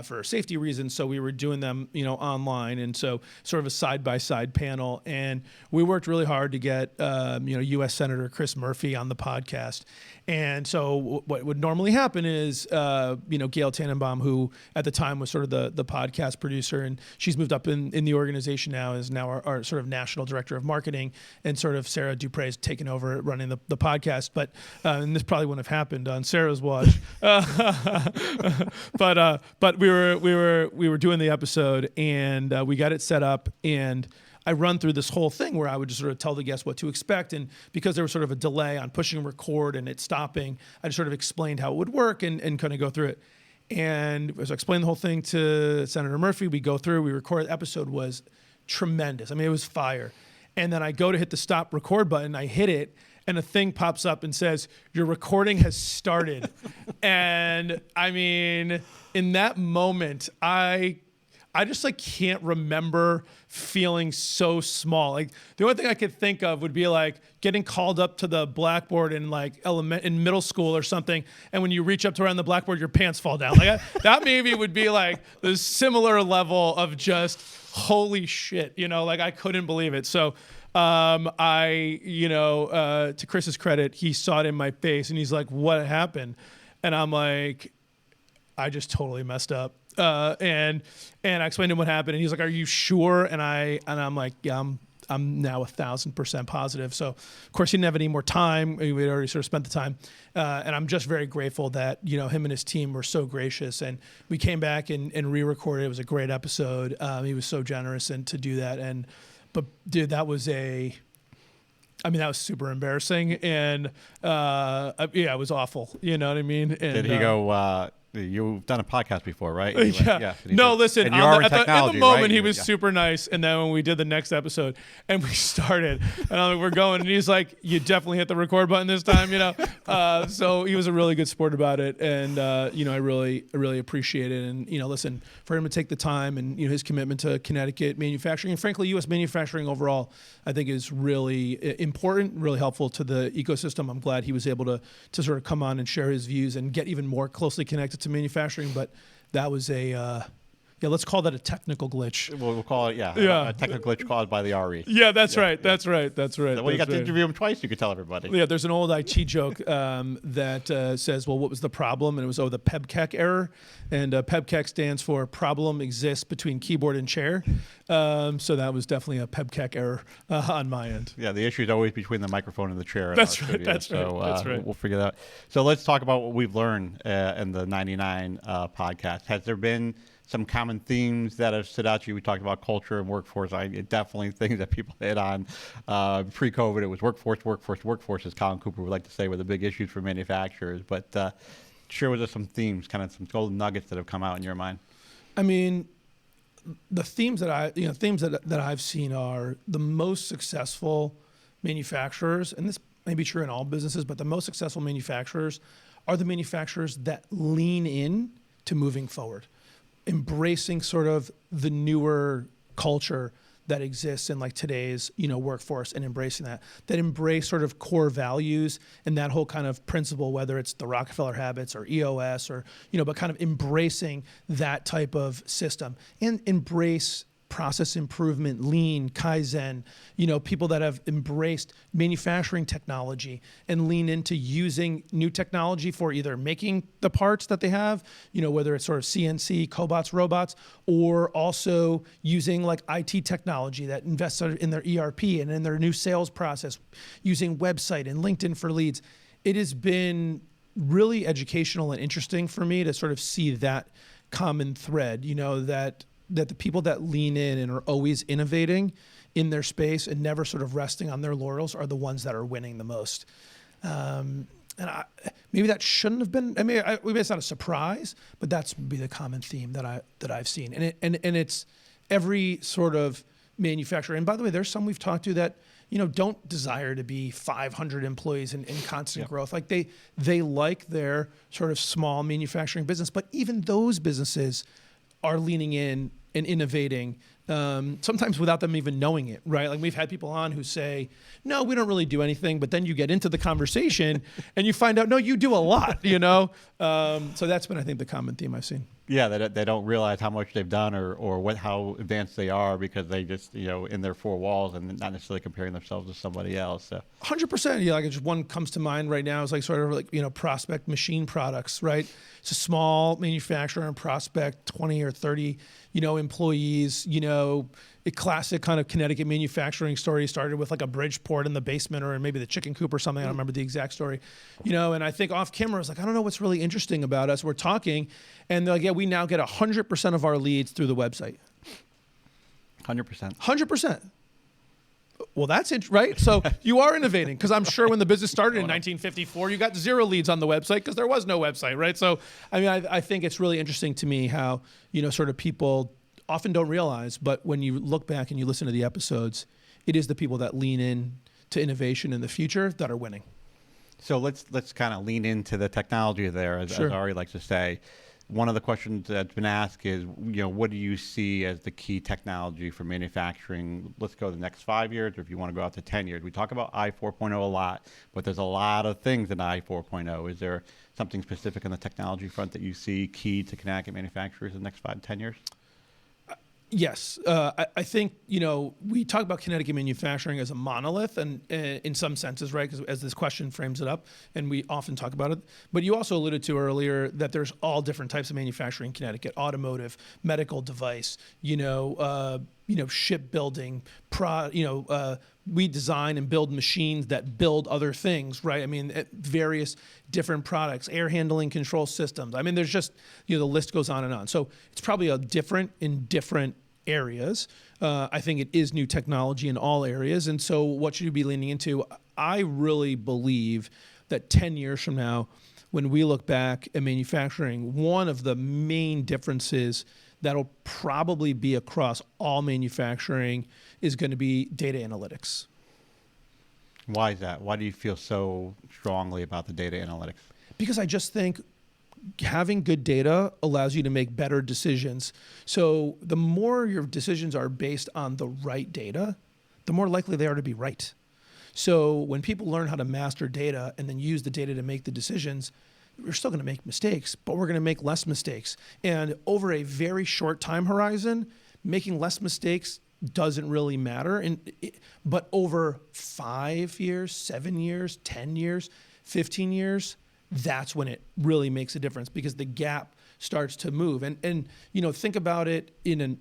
A: for safety reasons. So we were doing them, online. And so sort of a side-by-side panel. And we worked really hard to get, U.S. Senator Chris Murphy on the podcast. And so what would normally happen is, Gail Tannenbaum, who at the time was sort of the podcast producer, and she's moved up in the organization now, is now our sort of national director of marketing, and sort of Sarah Dupre's taken over running the podcast. But and this probably wouldn't have happened on Sarah's watch. But we were doing the episode, and we got it set up, and I run through this whole thing where I would just sort of tell the guests what to expect. And because there was sort of a delay on pushing record and it stopping, I just sort of explained how it would work and kind of go through it. And as I explained the whole thing to Senator Murphy, we go through, we record. The episode was tremendous. I mean, it was fire. And then I go to hit the stop record button, I hit it, and a thing pops up and says, "Your recording has started." And I mean, in that moment, I just can't remember feeling so small. Like the only thing I could think of would be like getting called up to the blackboard in in middle school or something. And when you reach up to around the blackboard, your pants fall down. Like that maybe would be like the similar level of just holy shit, I couldn't believe it. So to Chris's credit, he saw it in my face and he's like, "What happened?" And I'm like, "I just totally messed up." And I explained to him what happened, and he's like, "Are you sure?" And I'm like, "Yeah, I'm now 1,000% positive." So of course he didn't have any more time. We had already sort of spent the time, and I'm just very grateful that him and his team were so gracious, and we came back and re-recorded. It was a great episode. He was so generous and to do that, but dude, that was super embarrassing, and it was awful. You know what I mean? And,
B: did he go? You've done a podcast before, right?
A: Yeah. No, listen.
B: And at
A: the moment,
B: right?
A: he was super nice, and then when we did the next episode, and we started, and I'm like, "We're going," and he's like, "You definitely hit the record button this time," So he was a really good sport about it, and I really appreciate it. And listen, for him to take the time and his commitment to Connecticut manufacturing, and frankly, U.S. manufacturing overall, I think is really important, really helpful to the ecosystem. I'm glad he was able to sort of come on and share his views and get even more closely connected to manufacturing. But that was let's call that a technical glitch.
B: We'll call it, a technical glitch caused by the Ari.
A: Yeah, that's right. That's right.
B: Well, you got to interview him twice. You could tell everybody.
A: Yeah, there's an old IT joke that says, "Well, what was the problem?" And it was, the PEBKEC error. And PEBKEC stands for problem exists between keyboard and chair. So that was definitely a PEBKEC error on my end.
B: Yeah, the issue is always between the microphone and the chair.
A: That's right. That's right.
B: We'll figure that out. So let's talk about what we've learned in the 99 podcast. Has there been some common themes that have stood out to you? We talked about culture and workforce. Definitely things that people hit on. Pre-COVID, it was workforce, as Colin Cooper would like to say, were the big issues for manufacturers. But share with us some themes, kind of some golden nuggets that have come out in your mind.
A: I mean, the themes that I've seen are the most successful manufacturers, and this may be true in all businesses, but the most successful manufacturers are the manufacturers that lean in to moving forward, embracing sort of the newer culture that exists in today's workforce, and embracing that embrace sort of core values and that whole kind of principle, whether it's the Rockefeller habits or EOS or but kind of embracing that type of system and embrace process improvement, lean, Kaizen, people that have embraced manufacturing technology and lean into using new technology for either making the parts that they have, whether it's sort of CNC, cobots, robots, or also using IT technology that invests in their ERP and in their new sales process, using website and LinkedIn for leads. It has been really educational and interesting for me to sort of see that common thread, that the people that lean in and are always innovating in their space and never sort of resting on their laurels are the ones that are winning the most. Maybe that shouldn't have been. Maybe it's not a surprise, but that's be the common theme that I've seen. And it's every sort of manufacturer. And by the way, there's some we've talked to that don't desire to be 500 employees in constant growth. They like their sort of small manufacturing business, but even those businesses are leaning in and innovating, sometimes without them even knowing it, right? We've had people on who say, "No, we don't really do anything," but then you get into the conversation and you find out, no, you do a lot, So that's been, I think, the common theme I've seen.
B: Yeah, they don't realize how much they've done or how advanced they are because they just, in their four walls and not necessarily comparing themselves to somebody else. So.
A: 100%. Yeah, like just one comes to mind right now is like sort of like, Prospect Machine Products, right? It's a small manufacturer in Prospect, 20 or 30, employees, a classic kind of Connecticut manufacturing story. Started with like a Bridgeport in the basement or maybe the chicken coop or something. I don't remember the exact story, and I think off camera I was like, I don't know what's really interesting about us. We're talking and they're like, yeah, we now get 100% of our leads through the website.
B: 100%.
A: 100%. Well, that's it, right? So you are innovating because I'm sure when the business started in 1954, you got 0 leads on the website because there was no website, right? So, I think it's really interesting to me how, sort of people often don't realize, but when you look back and you listen to the episodes, it is the people that lean in to innovation in the future that are winning.
B: So let's kind of lean into the technology there, as Ari likes to say. One of the questions that's been asked is, what do you see as the key technology for manufacturing? Let's go the next 5 years, or if you want to go out to 10 years. We talk about I 4.0 a lot, but there's a lot of things in I 4.0. Is there something specific on the technology front that you see key to Connecticut manufacturers in the next 5 to 10 years?
A: Yes. I think, we talk about Connecticut manufacturing as a monolith and in some senses, right? Because as this question frames it up, and we often talk about it. But you also alluded to earlier that there's all different types of manufacturing in Connecticut: automotive, medical device, shipbuilding, we design and build machines that build other things, right? Various different products, air handling control systems. There's just, the list goes on and on. So it's probably different in different areas. I think it is new technology in all areas. And so what should you be leaning into? I really believe that 10 years from now, when we look back at manufacturing, one of the main differences that'll probably be across all manufacturing is going to be data analytics.
B: Why is that? Why do you feel so strongly about the data analytics?
A: Because I just think having good data allows you to make better decisions. So the more your decisions are based on the right data, the more likely they are to be right. So when people learn how to master data and then use the data to make the decisions, we're still going to make mistakes, but we're going to make less mistakes. And over a very short time horizon, making less mistakes doesn't really matter. But over 5 years, 7 years, 10 years, 15 years, that's when it really makes a difference because the gap starts to move. And think about it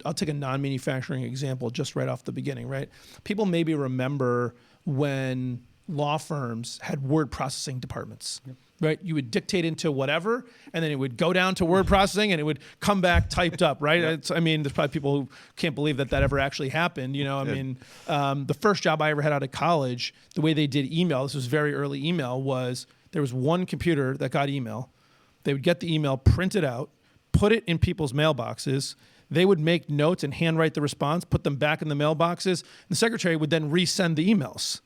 A: I'll take a non-manufacturing example just right off the beginning, right? People maybe remember when law firms had word processing departments. Yep. Right? You would dictate into whatever, and then it would go down to word processing, and it would come back typed up, right? Yep. There's probably people who can't believe that ever actually happened. The first job I ever had out of college, the way they did email, this was very early email, was there was one computer that got email. They would get the email printed out, put it in people's mailboxes. They would make notes and handwrite the response, put them back in the mailboxes. The secretary would then resend the emails.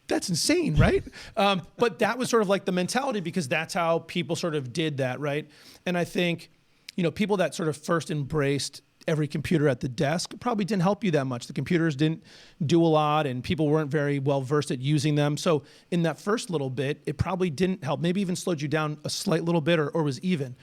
A: That's insane, right? But that was sort of like the mentality because that's how people sort of did that, right? And I think, people that sort of first embraced every computer at the desk probably didn't help you that much. The computers didn't do a lot and people weren't very well versed at using them. So in that first little bit, it probably didn't help, maybe even slowed you down a slight little bit or was even.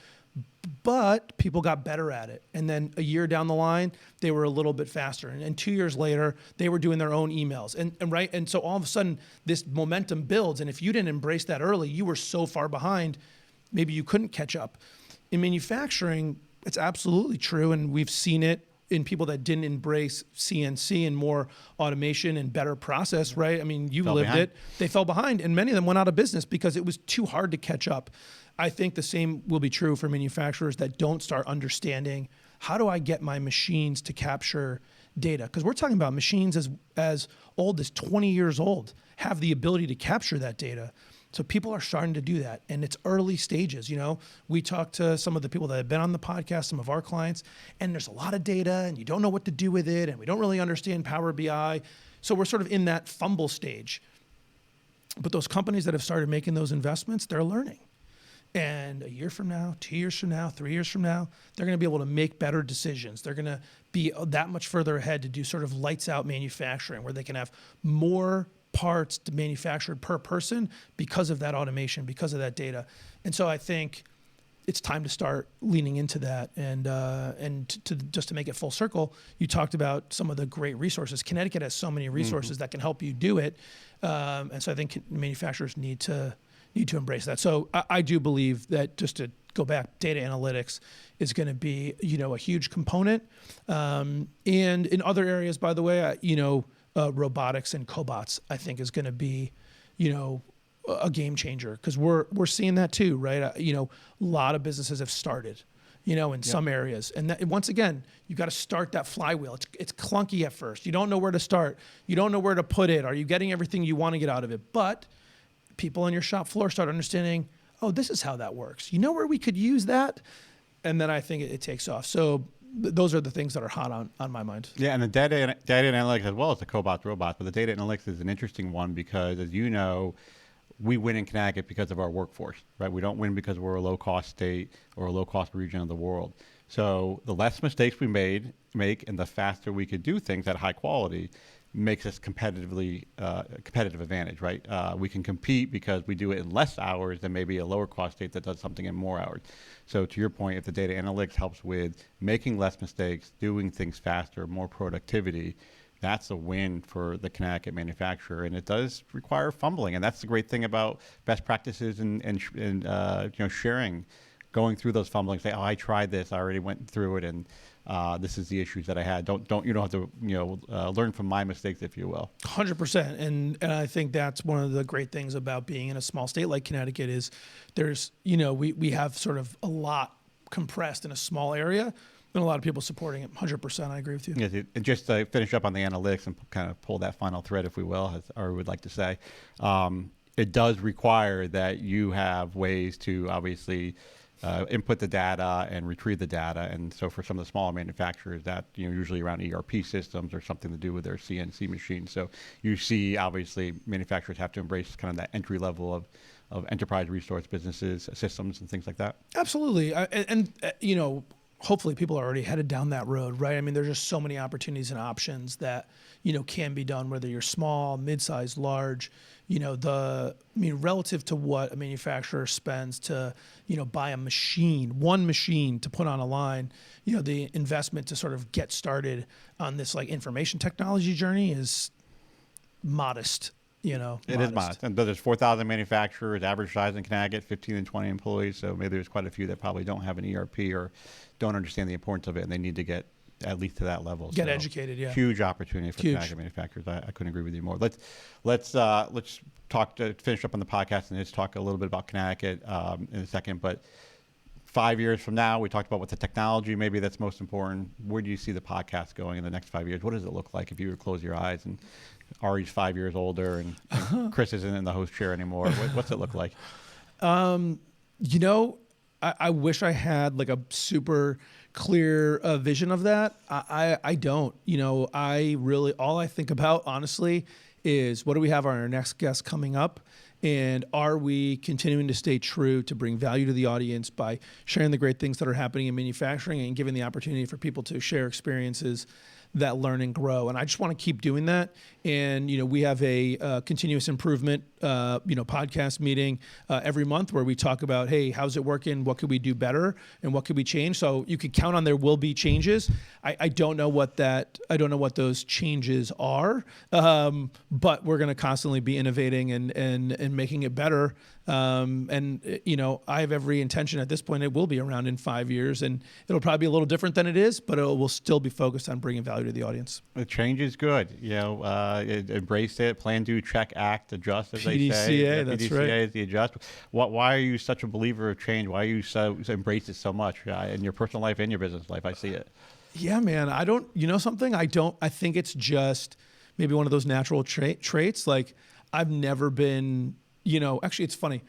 A: But people got better at it. And then a year down the line, they were a little bit faster. And 2 years later, they were doing their own emails. And so all of a sudden, this momentum builds. And if you didn't embrace that early, you were so far behind, maybe you couldn't catch up. In manufacturing, it's absolutely true. And we've seen it in people that didn't embrace CNC and more automation and better process, right? You lived behind. It. They fell behind. And many of them went out of business because it was too hard to catch up. I think the same will be true for manufacturers that don't start understanding how do I get my machines to capture data? Because we're talking about machines as old as 20 years old have the ability to capture that data. So people are starting to do that, and it's early stages. We talked to some of the people that have been on the podcast, some of our clients, and there's a lot of data, and you don't know what to do with it, and we don't really understand Power BI. So we're sort of in that fumble stage. But those companies that have started making those investments, they're learning. And a year from now, 2 years from now, 3 years from now, they're going to be able to make better decisions. They're going to be that much further ahead to do sort of lights out manufacturing where they can have more parts to manufactured per person because of that automation, because of that data. And so I think it's time to start leaning into that. And just to make it full circle, you talked about some of the great resources. Connecticut has so many resources that can help you do it. And so I think manufacturers need to embrace that. So I do believe that, just to go back, data analytics is going to be, a huge component. And in other areas, by the way, robotics and cobots, I think, is going to be, a game changer, because we're seeing that too, right? A lot of businesses have started, in some areas, and that, once again, you got to start that flywheel. It's clunky at first. You don't know where to start. You don't know where to put it. Are you getting everything you want to get out of it? But people on your shop floor start understanding, oh, this is how that works. You know where we could use that? And then I think it takes off. So those are the things that are hot on my mind.
B: Yeah, and the data analytics, as well as the cobots, robots, but the data analytics is an interesting one because, as you know, we win in Connecticut because of our workforce, right? We don't win because we're a low-cost state or a low-cost region of the world. So the less mistakes we make and the faster we could do things at high quality makes us competitive advantage, right? We can compete because we do it in less hours than maybe a lower-cost state that does something in more hours. So to your point, if the data analytics helps with making less mistakes, doing things faster, more productivity, that's a win for the Connecticut manufacturer, and it does require fumbling. And that's the great thing about best practices and sharing, going through those fumblings. Say, oh, I tried this, I already went through it, and this is the issues that I had. You don't have to learn from my mistakes, if you will.
A: 100%, and I think that's one of the great things about being in a small state like Connecticut is there's we have sort of a lot compressed in a small area. And a lot of people supporting it. 100%, I agree with you.
B: Yes, and just to finish up on the analytics and kind of pull that final thread, if we will, as Ari would like to say, it does require that you have ways to obviously input the data and retrieve the data. And so for some of the smaller manufacturers, that usually around ERP systems or something to do with their CNC machines. So you see, obviously, manufacturers have to embrace kind of that entry level of enterprise resource businesses, systems, and things like that.
A: Absolutely, and hopefully people are already headed down that road, right? I mean, there's just so many opportunities and options that, can be done, whether you're small, mid-sized, large, relative to what a manufacturer spends to, buy one machine to put on a line, the investment to sort of get started on this like information technology journey is modest. It
B: is modest. And there's 4,000 manufacturers, average size in Connecticut, 15 and 20 employees. So maybe there's quite a few that probably don't have an ERP or don't understand the importance of it, and they need to get at least to that level.
A: Get educated, yeah.
B: Huge opportunity for Connecticut manufacturers. I couldn't agree with you more. Let's talk to finish up on the podcast and just talk a little bit about Connecticut in a second. But 5 years from now, we talked about what the technology maybe that's most important. Where do you see the podcast going in the next 5 years? What does it look like if you were to close your eyes and Ari's 5 years older and Chris isn't in the host chair anymore? What's it look like?
A: I wish I had like a super clear vision of that. I don't. I really, all I think about, honestly, is what do we have on our next guest coming up? And are we continuing to stay true to bring value to the audience by sharing the great things that are happening in manufacturing and giving the opportunity for people to share experiences that learn and grow? And I just want to keep doing that. And, we have a continuous improvement, podcast meeting every month where we talk about, hey, how's it working? What could we do better? And what could we change? So you could count on there will be changes. I don't know what those changes are, but we're going to constantly be innovating and making it better. I have every intention at this point, it will be around in 5 years, and it'll probably be a little different than it is, but it will still be focused on bringing value to the audience.
B: The change is good. Embrace it, plan, do, check, act, adjust, as they say.
A: PDCA, that's right.
B: PDCA is the adjust. Why are you such a believer of change? Why are you so embrace it so much in your personal life and your business life? I see it. Yeah, man. I don't, something? I think it's just maybe one of those natural traits. Like I've never been, actually it's funny.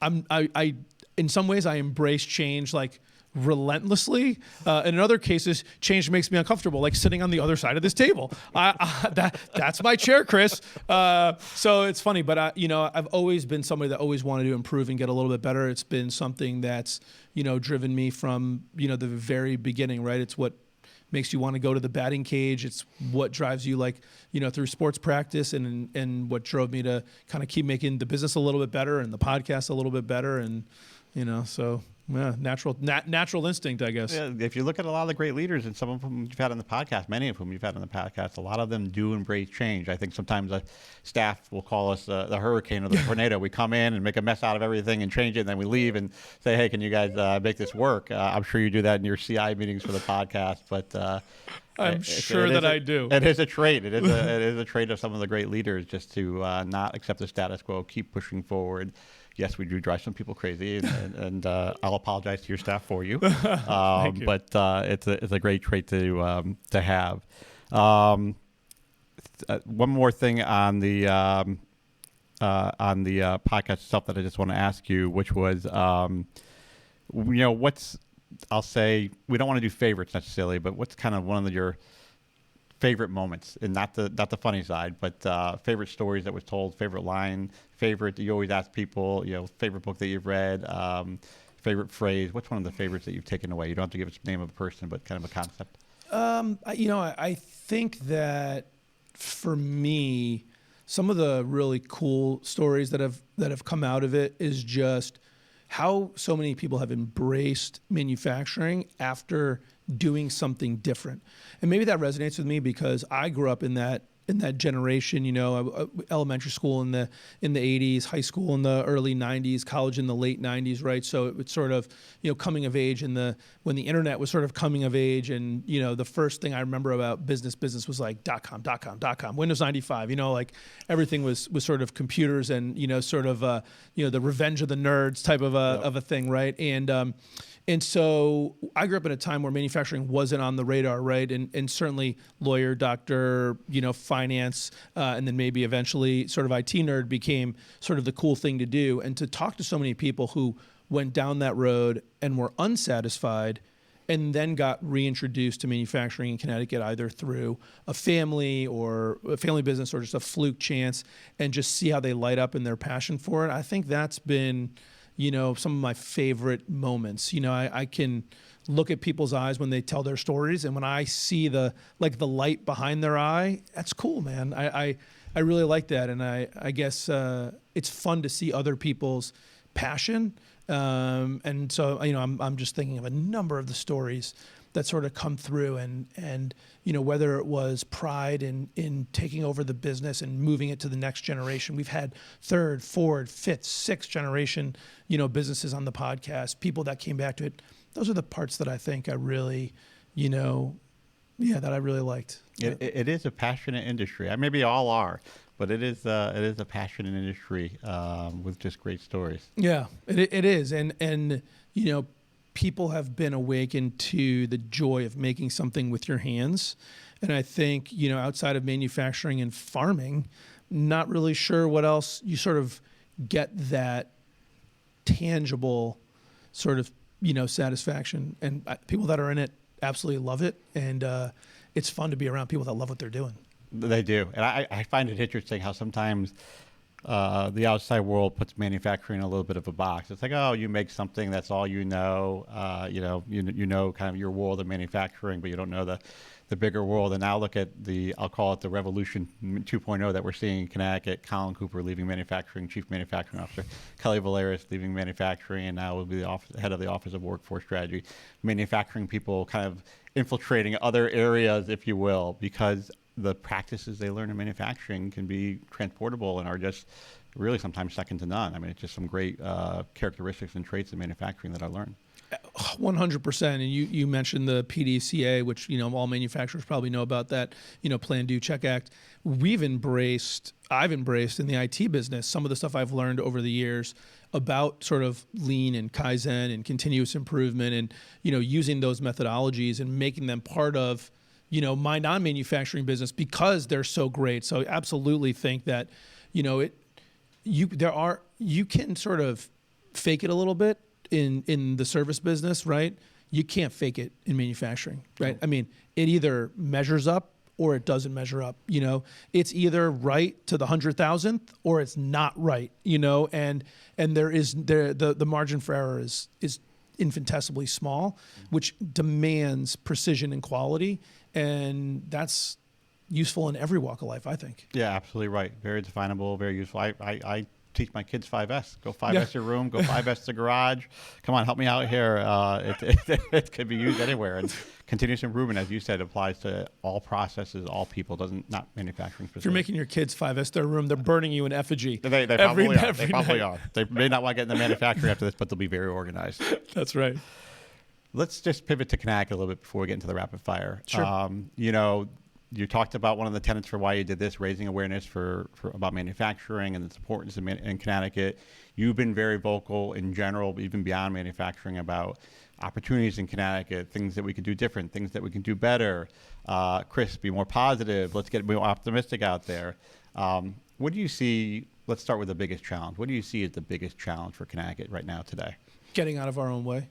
B: I in some ways I embrace change like relentlessly. And in other cases, change makes me uncomfortable, like sitting on the other side of this table. That's my chair, Chris. So it's funny, but I've always been somebody that always wanted to improve and get a little bit better. It's been something that's, driven me from, the very beginning, right? It's what makes you want to go to the batting cage. It's what drives you through sports practice and what drove me to kind of keep making the business a little bit better and the podcast a little bit better. And, so
A: Yeah, natural instinct, I guess.
B: Yeah, if you look at a lot of the great leaders, and some of them you've had on the podcast, many of whom you've had on the podcast, a lot of them do embrace change. I think sometimes the staff will call us the hurricane or the tornado. We come in and make a mess out of everything and change it, and then we leave and say, hey, can you guys make this work? I'm sure you do that in your CI meetings for the podcast, but
A: I'm sure that I do.
B: It is a trait. It is a trait of some of the great leaders, just to not accept the status quo, keep pushing forward. Yes, we do drive some people crazy, and I'll apologize to your staff for you.
A: Thank you.
B: But it's a great trait to have. One more thing on the podcast itself that I just want to ask you, which was, I'll say, we don't want to do favorites necessarily, but what's kind of one of your favorite moments, and not the funny side, but favorite stories that was told, favorite line, favorite that you always ask people, favorite book that you've read, favorite phrase. What's one of the favorites that you've taken away? You don't have to give us the name of a person, but kind of a concept.
A: I think that for me, some of the really cool stories that have come out of it is just how so many people have embraced manufacturing after doing something different. And maybe that resonates with me because I grew up in that generation, elementary school in the 80s, high school in the early 90s, college in the late 90s, right? So it was sort of, coming of age when the internet was sort of coming of age, and, the first thing I remember about business was like .com, Windows 95, like everything was sort of computers and, sort of, the revenge of the nerds type of a thing, right? And so I grew up in a time where manufacturing wasn't on the radar, right? And certainly lawyer, doctor, finance, and then maybe eventually sort of IT nerd became sort of the cool thing to do. And to talk to so many people who went down that road and were unsatisfied and then got reintroduced to manufacturing in Connecticut, either through a family business or just a fluke chance, and just see how they light up in their passion for it. I think that's been some of my favorite moments. I can look at people's eyes when they tell their stories, and when I see the light behind their eye, that's cool, man. I really like that, and I guess it's fun to see other people's passion. And so I'm just thinking of a number of the stories that sort of come through, and whether it was pride in taking over the business and moving it to the next generation. We've had third, fourth, fifth, sixth generation businesses on the podcast, people that came back to it. Those are the parts that I think I really that I really liked.
B: It is a passionate industry. Maybe all are, but it is a passionate industry with just great stories.
A: Yeah, it is, and people have been awakened to the joy of making something with your hands. And I think, outside of manufacturing and farming, not really sure what else you sort of get that tangible sort of, satisfaction. And people that are in it absolutely love it. And it's fun to be around people that love what they're doing.
B: They do. And I find it interesting how sometimes the outside world puts manufacturing in a little bit of a box. It's like, oh, you make something, that's all you know. You know kind of your world of manufacturing, but you don't know the bigger world. And now look at I'll call it the revolution 2.0 that we're seeing in Connecticut. Colin Cooper leaving manufacturing, chief manufacturing officer. Kelly Valeris leaving manufacturing, and now will be the head of the Office of Workforce Strategy. Manufacturing people kind of infiltrating other areas, if you will, because the practices they learn in manufacturing can be transportable and are just really sometimes second to none. It's just some great characteristics and traits in manufacturing that I learned.
A: 100%. And you mentioned the PDCA, which, all manufacturers probably know about that, Plan, Do, Check, Act. I've embraced in the IT business some of the stuff I've learned over the years about sort of lean and Kaizen and continuous improvement and, using those methodologies and making them part of my non-manufacturing business because they're so great. So I absolutely think that, you can sort of fake it a little bit in the service business, right? You can't fake it in manufacturing, right? It either measures up or it doesn't measure up. It's either right to the 100,000th or it's not right. And there is the margin for error is infinitesimally small, which demands precision and quality. And that's useful in every walk of life, I think.
B: Yeah, absolutely right. Very definable, very useful. I teach my kids 5S. Go 5S your room. Go 5S the garage. Come on, help me out here. It could be used anywhere. And continuous improvement, as you said, applies to all processes, all people. Not manufacturing specific.
A: If you're making your kids 5S their room, they're burning you in effigy.
B: They probably are. They probably are. They may not want to get into manufacturing after this, but they'll be very organized.
A: That's right.
B: Let's just pivot to Connecticut a little bit before we get into the rapid fire.
A: Sure.
B: You talked about one of the tenets for why you did this, raising awareness for about manufacturing and its importance in Connecticut. You've been very vocal in general, even beyond manufacturing, about opportunities in Connecticut, things that we could do different, things that we can do better. Chris, be more positive. Let's get more optimistic out there. What do you see? Let's start with the biggest challenge. What do you see as the biggest challenge for Connecticut right now today?
A: Getting out of our own way.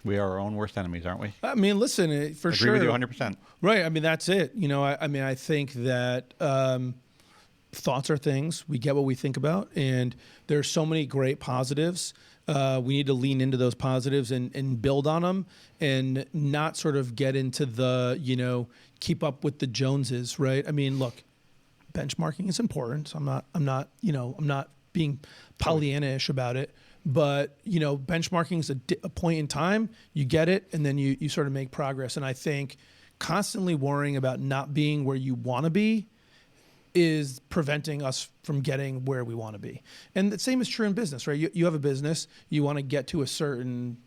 B: We are our own worst enemies, aren't we?
A: I mean, listen, for sure.
B: Agree with you 100%.
A: Right. I mean, that's it. I think that thoughts are things. We get what we think about. And there's so many great positives. We need to lean into those positives and build on them and not sort of get into the, keep up with the Joneses, right? I mean, look, benchmarking is important. So I'm not being Pollyanna-ish about it. But, benchmarking is a point in time, you get it, and then you sort of make progress. And I think constantly worrying about not being where you want to be is preventing us from getting where we want to be. And the same is true in business, right? You have a business, you want to get to a certain,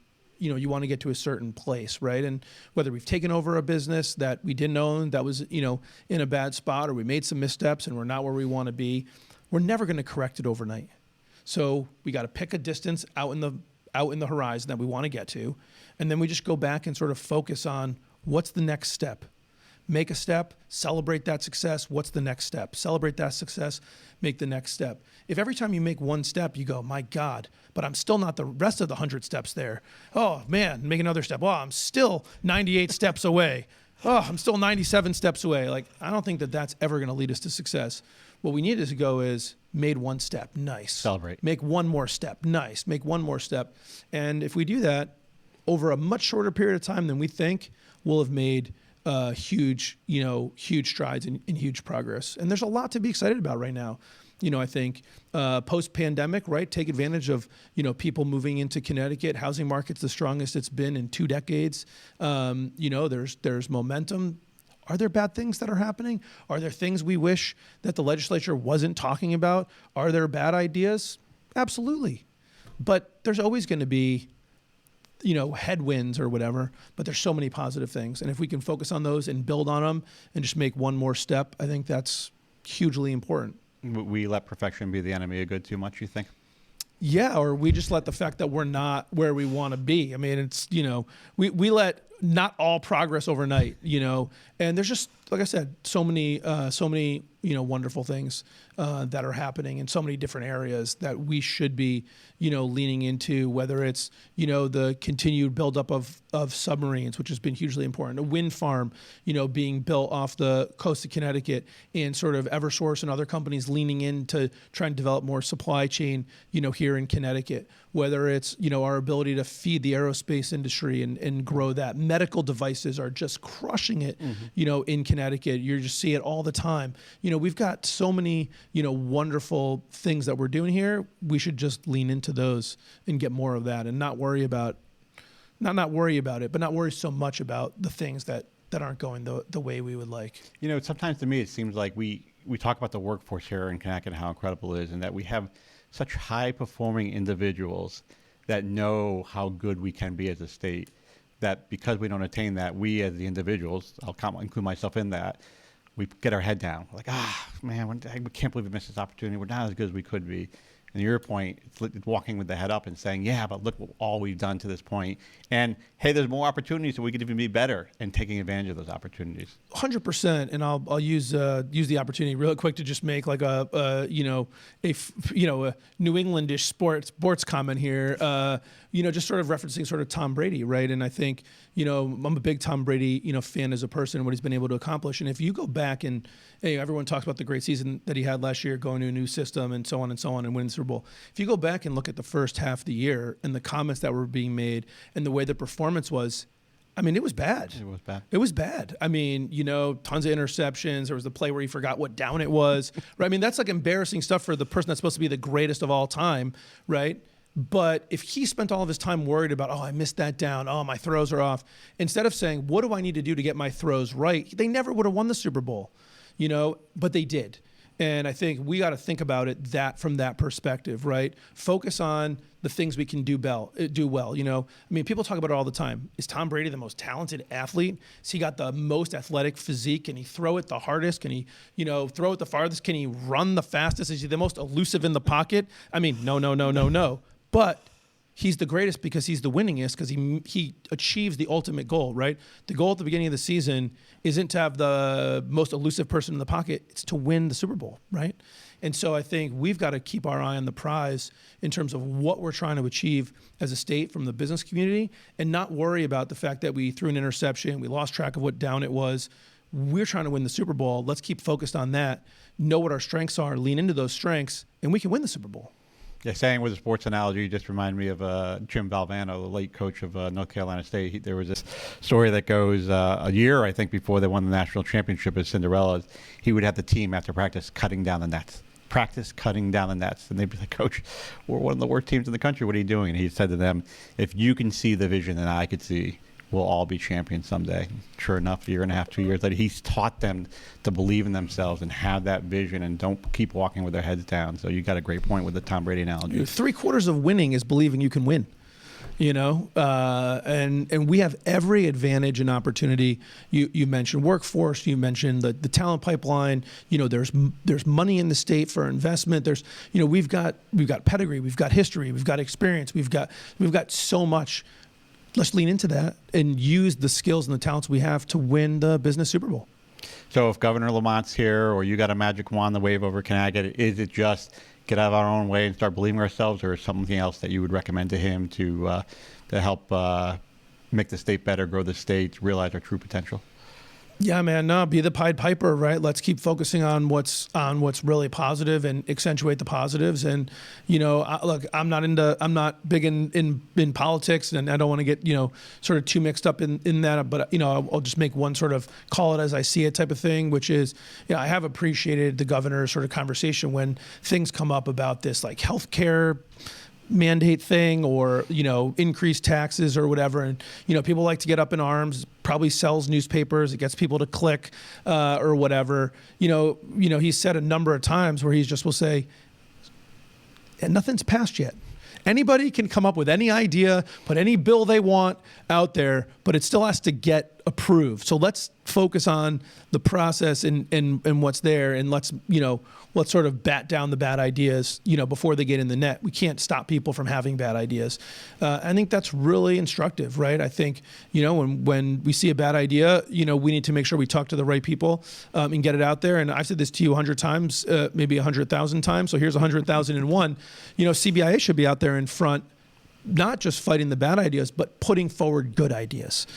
A: place, right? And whether we've taken over a business that we didn't own, that was, in a bad spot, or we made some missteps and we're not where we want to be, we're never going to correct it overnight. So we got to pick a distance out in the horizon that we want to get to, and then we just go back and sort of focus on what's the next step. Make a step, celebrate that success. What's the next step? Celebrate that success, make the next step. If every time you make one step, you go, my God, but I'm still not the rest of the 100 steps there. Oh man, make another step. Well, I'm still 98 steps away. Oh, I'm still 97 steps away. Like, I don't think that that's ever going to lead us to success. What we need to go is made one step. Nice.
B: Celebrate.
A: Make one more step. Nice. Make one more step. And if we do that over a much shorter period of time than we think, we'll have made huge strides and huge progress. And there's a lot to be excited about right now. I think post-pandemic, right? Take advantage of, people moving into Connecticut. Housing market's the strongest it's been in 2 decades. There's momentum. Are there bad things that are happening? Are there things we wish that the legislature wasn't talking about? Are there bad ideas? Absolutely. But there's always going to be, headwinds or whatever, but there's so many positive things. And if we can focus on those and build on them and just make one more step, I think that's hugely important.
B: We let perfection be the enemy of good too much, you think?
A: Yeah, or we just let the fact that we're not where we want to be. I mean, it's, we let not all progress overnight, and there's just, like I said, so many, wonderful things that are happening in so many different areas that we should be, leaning into, whether it's, the continued buildup of submarines, which has been hugely important, a wind farm, being built off the coast of Connecticut, and sort of Eversource and other companies leaning in to try and develop more supply chain, here in Connecticut, whether it's, our ability to feed the aerospace industry and grow that. Medical devices are just crushing it, in Connecticut. You just see it all the time. We've got so many, wonderful things that we're doing here. We should just lean into those and get more of that and not worry about it, but not worry so much about the things that aren't going the way we would like.
B: Sometimes to me, it seems like we talk about the workforce here in Connecticut and how incredible it is, and that we have such high-performing individuals that know how good we can be as a state, that because we don't attain that, we as the individuals, I'll include myself in that, we get our head down. We're like, man, I can't believe we missed this opportunity. We're not as good as we could be. And your point, it's walking with the head up and saying, yeah, but look what all we've done to this point. And hey, there's more opportunities, so we could even be better and taking advantage of those opportunities.
A: 100%. And I'll use the opportunity real quick to just make like a New Englandish sports comment here. Just sort of referencing sort of Tom Brady, right? And I think, I'm a big Tom Brady, fan as a person and what he's been able to accomplish. And if you go back and, everyone talks about the great season that he had last year, going to a new system and so on and winning the Super Bowl. If you go back and look at the first half of the year and the comments that were being made and the way the performance was, I mean, it was bad.
B: It was bad.
A: It was bad. I mean, tons of interceptions. There was the play where he forgot what down it was. Right? I mean, that's like embarrassing stuff for the person that's supposed to be the greatest of all time, right? But if he spent all of his time worried about, I missed that down, my throws are off, instead of saying, what do I need to do to get my throws right, they never would have won the Super Bowl, but they did. And I think we got to think about it from that perspective, right? Focus on the things we can do well. I mean, people talk about it all the time. Is Tom Brady the most talented athlete? Has he got the most athletic physique? Can he throw it the hardest? Can he, throw it the farthest? Can he run the fastest? Is he the most elusive in the pocket? I mean, no. But he's the greatest because he's the winningest, because he achieves the ultimate goal, right? The goal at the beginning of the season isn't to have the most elusive person in the pocket. It's to win the Super Bowl, right? And so I think we've got to keep our eye on the prize in terms of what we're trying to achieve as a state from the business community, and not worry about the fact that we threw an interception, we lost track of what down it was. We're trying to win the Super Bowl. Let's keep focused on that, know what our strengths are, lean into those strengths, and we can win the Super Bowl.
B: Yeah, saying with a sports analogy just reminded me of Jim Valvano, the late coach of North Carolina State. There was this story that goes a year, I think, before they won the national championship as Cinderella's. He would have the team after practice cutting down the nets. And they'd be like, Coach, we're one of the worst teams in the country. What are you doing? And he said to them, if you can see the vision that I could see, we'll all be champions someday. Sure enough, a year and a half, 2 years later, he's taught them to believe in themselves and have that vision and don't keep walking with their heads down. So you got a great point with the Tom Brady analogy.
A: 3/4 of winning is believing you can win. And we have every advantage and opportunity. You mentioned workforce, you mentioned the talent pipeline. There's money in the state for investment. We've got pedigree, we've got history, we've got experience, we've got so much. Let's lean into that and use the skills and the talents we have to win the business Super Bowl.
B: So if Governor Lamont's here, or you got a magic wand to wave over Connecticut, is it just get out of our own way and start believing ourselves, or is something else that you would recommend to him to help make the state better, grow the state, realize our true potential?
A: Yeah, man, no, be the Pied Piper, right? Let's keep focusing on what's really positive and accentuate the positives. And, look, I'm not big in politics, and I don't want to get, sort of too mixed up in that, but, I'll just make one sort of call it as I see it type of thing, which is, I have appreciated the governor's sort of conversation when things come up about this, like healthcare mandate thing, or increased taxes or whatever, and people like to get up in arms. Probably sells newspapers, it gets people to click or whatever. He's said a number of times where he just will say, and nothing's passed yet. Anybody can come up with any idea, put any bill they want out there, but it still has to get approved. So let's focus on the process and what's there, and let's sort of bat down the bad ideas, before they get in the net. We can't stop people from having bad ideas. I think that's really instructive, right? I think, when we see a bad idea, we need to make sure we talk to the right people and get it out there. And I've said this to you 100 times, maybe 100,000 times. So here's 100,001. CBIA should be out there in front, not just fighting the bad ideas, but putting forward good ideas.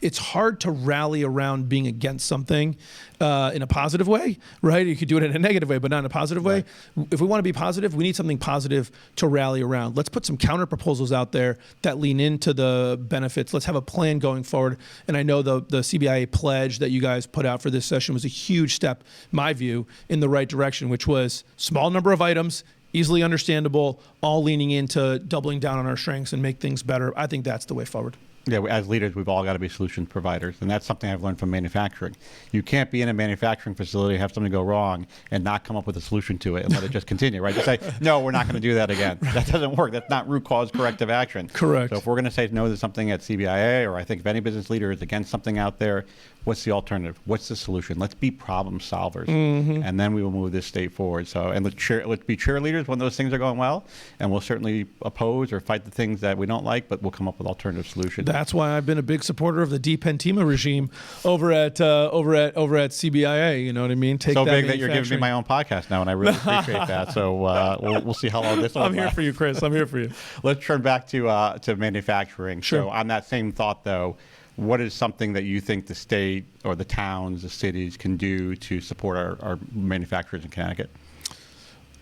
A: It's hard to rally around being against something in a positive way, right? You could do it in a negative way, but not in a positive way. If we want to be positive, we need something positive to rally around. Let's put some counter proposals out there that lean into the benefits. Let's have a plan going forward. And I know the CBIA pledge that you guys put out for this session was a huge step, in my view, in the right direction, which was small number of items, easily understandable, all leaning into doubling down on our strengths and make things better. I think that's the way forward.
B: Yeah, as leaders, we've all got to be solution providers, and that's something I've learned from manufacturing. You can't be in a manufacturing facility, have something go wrong, and not come up with a solution to it and let it just continue, right? Just say, no, we're not going to do that again. That doesn't work. That's not root cause corrective action.
A: Correct.
B: So if we're going to say no to something at CBIA, or I think if any business leader is against something out there, what's the alternative? What's the solution? Let's be problem solvers, and then we will move this state forward. So, and let's be cheerleaders when those things are going well, and we'll certainly oppose or fight the things that we don't like, but we'll come up with alternative solutions.
A: That's why I've been a big supporter of the DiPentima regime over at CBIA. You know what I mean?
B: So big that you're giving me my own podcast now, and I really appreciate that. So we'll see how long this will
A: I'm here for you, Chris. I'm here for you.
B: Let's turn back to manufacturing.
A: Sure.
B: So on that same thought, though, what is something that you think the state or the towns, the cities can do to support our manufacturers in Connecticut?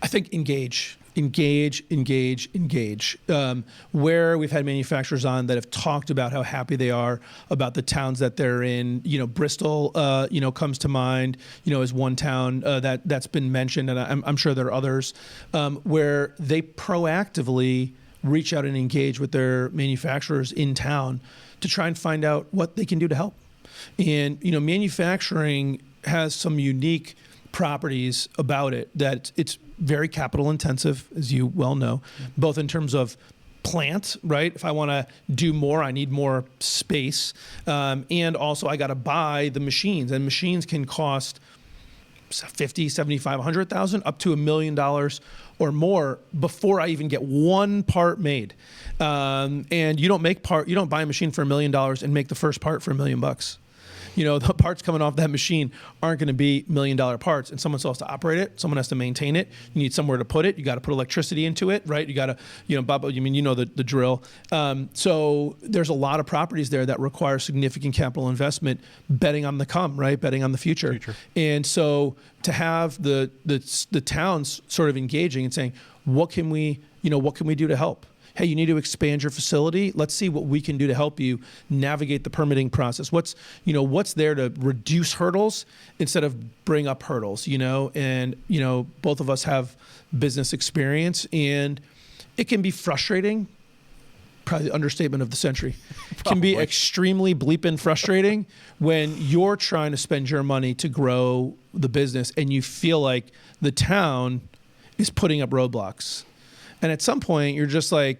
A: I think engage. engage. Where we've had manufacturers on that have talked about how happy they are about the towns that they're in. Bristol, comes to mind, as one town that's been mentioned, and I'm sure there are others, where they proactively reach out and engage with their manufacturers in town to try and find out what they can do to help. And, manufacturing has some unique properties about it that it's very capital intensive, as you well know, both in terms of plant, right? If I want to do more, I need more space. And also I got to buy the machines, and machines can cost 50, 75, 100,000 up to $1 million or more before I even get one part made. And you don't buy a machine for $1 million and make the first part for $1 million. The parts coming off that machine aren't going to be $1 million parts, and someone still has to operate it. Someone has to maintain it. You need somewhere to put it. You got to put electricity into it, right? You got to, the drill. So there's a lot of properties there that require significant capital investment, betting on the come, right? Betting on the future. And so to have the towns sort of engaging and saying, what can we do to help? Hey, you need to expand your facility. Let's see what we can do to help you navigate the permitting process. What's there to reduce hurdles instead of bring up hurdles, And, both of us have business experience, and it can be frustrating. Probably the understatement of the century. It can be extremely bleeping frustrating when you're trying to spend your money to grow the business and you feel like the town is putting up roadblocks. And at some point, you're just like,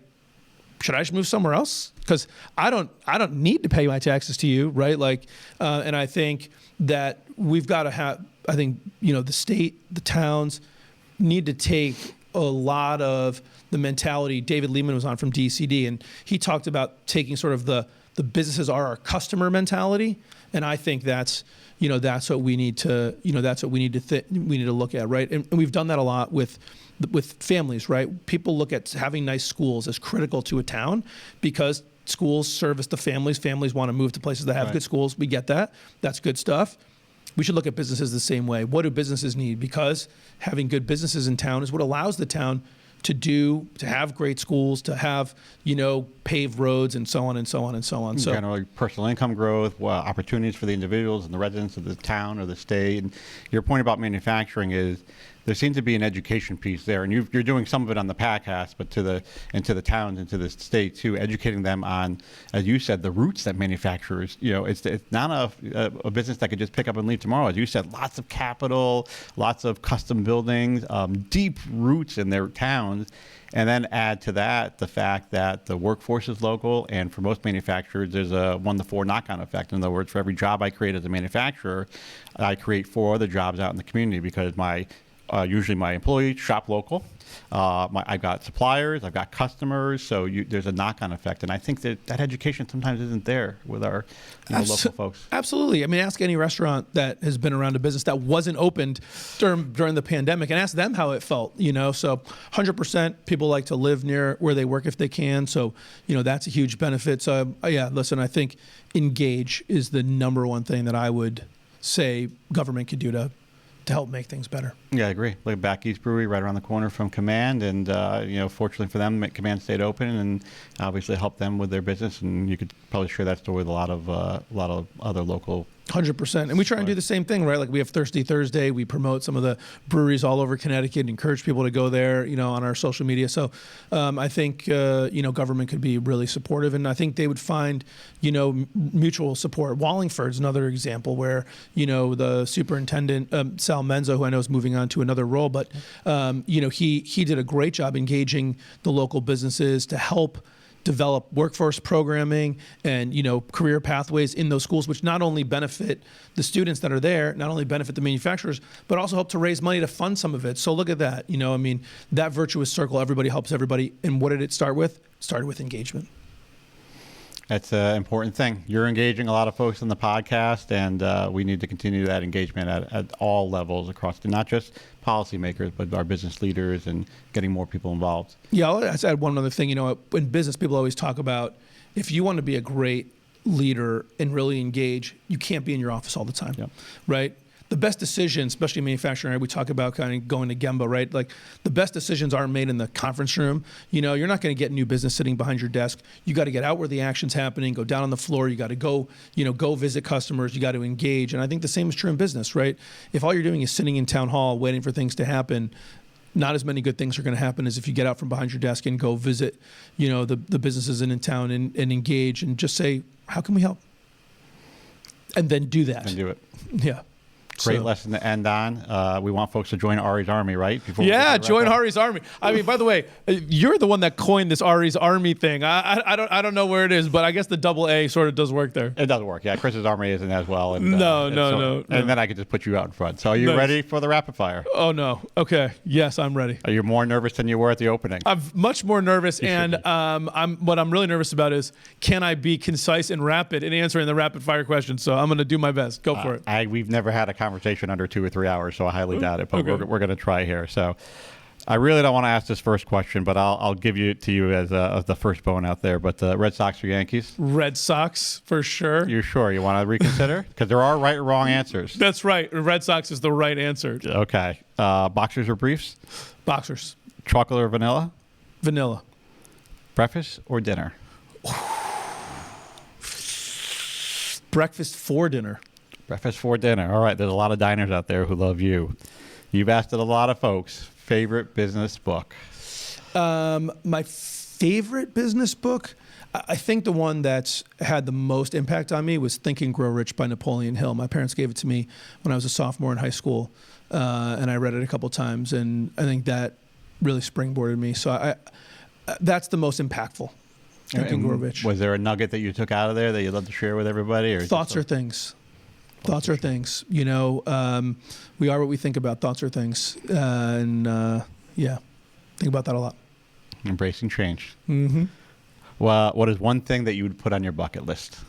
A: should I just move somewhere else? Because I don't need to pay my taxes to you, right? And I think that we've got to have. I think the state, the towns, need to take a lot of the mentality. David Lehman was on from DCD, and he talked about taking sort of the businesses are our customer mentality, and I think that's what we need to we need to look at, right? And we've done that a lot with families, right? People look at having nice schools as critical to a town because schools service the families. Families want to move to places that have good schools. We get that. That's good stuff. We should look at businesses the same way. What do businesses need? Because having good businesses in town is what allows the town to have great schools, to have, paved roads, and so on and so on and so on. So
B: generally personal income growth, opportunities for the individuals and the residents of the town or the state. And your point about manufacturing is there seems to be an education piece there, and you're doing some of it on the podcast, but to the towns and to the state too, educating them on, as you said, the roots that manufacturers. It's not a business that could just pick up and leave tomorrow. As you said, lots of capital, lots of custom buildings, deep roots in their towns. And then add to that the fact that the workforce is local, and for most manufacturers, there's a 1-to-4 knock-on effect. In other words, for every job I create as a manufacturer, I create 4 other jobs out in the community because usually my employees shop local. I've got suppliers, I've got customers, so there's a knock-on effect. And I think that education sometimes isn't there with our local folks.
A: Absolutely. I mean, ask any restaurant that has been around a business that wasn't opened during the pandemic and ask them how it felt, So 100% people like to live near where they work if they can. So, that's a huge benefit. So, listen, I think engage is the number one thing that I would say government could do to help make things better.
B: Yeah, I agree. Look at Back East Brewery right around the corner from Command, and fortunately for them, Command stayed open and obviously helped them with their business. And you could probably share that story with a lot of other local.
A: 100%. And we try and do the same thing, right? Like we have Thirsty Thursday. We promote some of the breweries all over Connecticut and encourage people to go there, on our social media. So I think, government could be really supportive, and I think they would find, mutual support. Wallingford's another example where, the superintendent, Sal Menzo, who I know is moving on to another role, but, he did a great job engaging the local businesses to help develop workforce programming and, career pathways in those schools, which not only benefit the students that are there, not only benefit the manufacturers, but also help to raise money to fund some of it. So look at that. That virtuous circle, everybody helps everybody. And what did it start with? It started with engagement.
B: That's an important thing. You're engaging a lot of folks on the podcast, and we need to continue that engagement at all levels across, not just policymakers, but our business leaders and getting more people involved. Yeah,
A: I'll add one other thing. In business, people always talk about if you want to be a great leader and really engage, you can't be in your office all the time, right? the best decisions, especially in manufacturing, right? We talk about kind of going to Gemba, right? Like the best decisions aren't made in the conference room. You're not going to get new business sitting behind your desk. You got to get out where the action's happening, go down on the floor. You got to go, go visit customers. You got to engage. And I think the same is true in business, right? If all you're doing is sitting in town hall waiting for things to happen, not as many good things are going to happen as if you get out from behind your desk and go visit, the businesses in town and engage and just say, how can we help? And then do that.
B: And do it.
A: Yeah.
B: Great lesson to end on. We want folks to join Ari's Army, right?
A: Join Ari's Army. I mean, by the way, you're the one that coined this Ari's Army thing. I don't know where it is, but I guess the double A sort of does work there.
B: It does work. Yeah, Chris's Army isn't as well. And,
A: No.
B: And then I could just put you out in front. So are you ready for the rapid fire?
A: Oh, no. Okay. Yes, I'm ready.
B: Are you more nervous than you were at the opening?
A: I'm much more nervous, and what I'm really nervous about is, can I be concise and rapid in answering the rapid fire questions? So I'm going to do my best. Go for it.
B: We've never had a conversation under 2 or 3 hours, so I highly doubt it. But we're going to try here. So I really don't want to ask this first question, but I'll give it to you as the first bone out there. But Red Sox or Yankees?
A: Red Sox for sure.
B: You're sure you want to reconsider? Because there are right or wrong answers.
A: That's right. Red Sox is the right answer.
B: Okay. Boxers or briefs?
A: Boxers.
B: Chocolate or vanilla?
A: Vanilla.
B: Breakfast or dinner?
A: Breakfast for dinner.
B: Breakfast for dinner. All right. There's a lot of diners out there who love you. You've asked it a lot of folks. Favorite business book?
A: My favorite business book, I think the one that's had the most impact on me was Think and Grow Rich by Napoleon Hill. My parents gave it to me when I was a sophomore in high school, and I read it a couple times, and I think that really springboarded me. So that's the most impactful. Think and Grow Rich.
B: Was there a nugget that you took out of there that you'd love to share with everybody? Or
A: Thoughts are things. Thoughts are things. We are what we think about. Thoughts are things. Think about that a lot.
B: Embracing change.
A: Mm-hmm.
B: Well, what is one thing that you would put on your bucket list?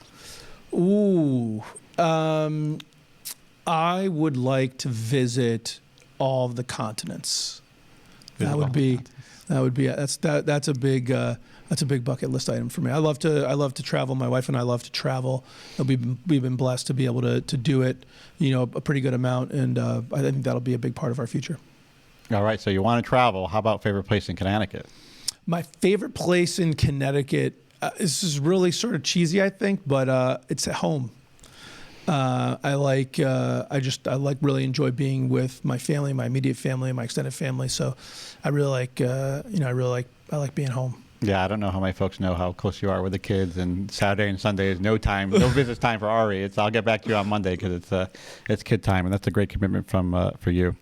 A: Ooh. I would like to visit all of the continents. That's a big bucket list item for me. I love to travel. My wife and I love to travel. We've been blessed to be able to do it, a pretty good amount, and I think that'll be a big part of our future.
B: All right, so you want to travel. How about favorite place in Connecticut?
A: My favorite place in Connecticut, this is really sort of cheesy, I think, but it's at home. I really enjoy being with my family, my immediate family, my extended family. So I really like, I like being home.
B: Yeah, I don't know how many folks know how close you are with the kids, and Saturday and Sunday is no business time for Ari. I'll get back to you on Monday because it's kid time, and that's a great commitment for you.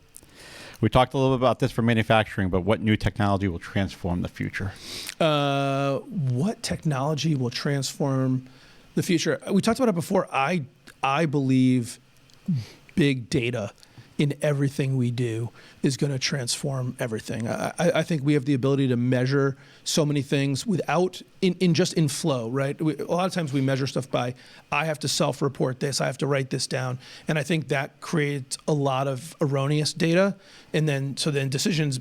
B: We talked a little bit about this for manufacturing, but what new technology will transform the future?
A: What technology will transform the future? We talked about it before. I believe big data in everything we do is going to transform everything. I think we have the ability to measure so many things without in flow, right? A lot of times we measure stuff by, I have to self-report this, I have to write this down, and I think that creates a lot of erroneous data, and then decisions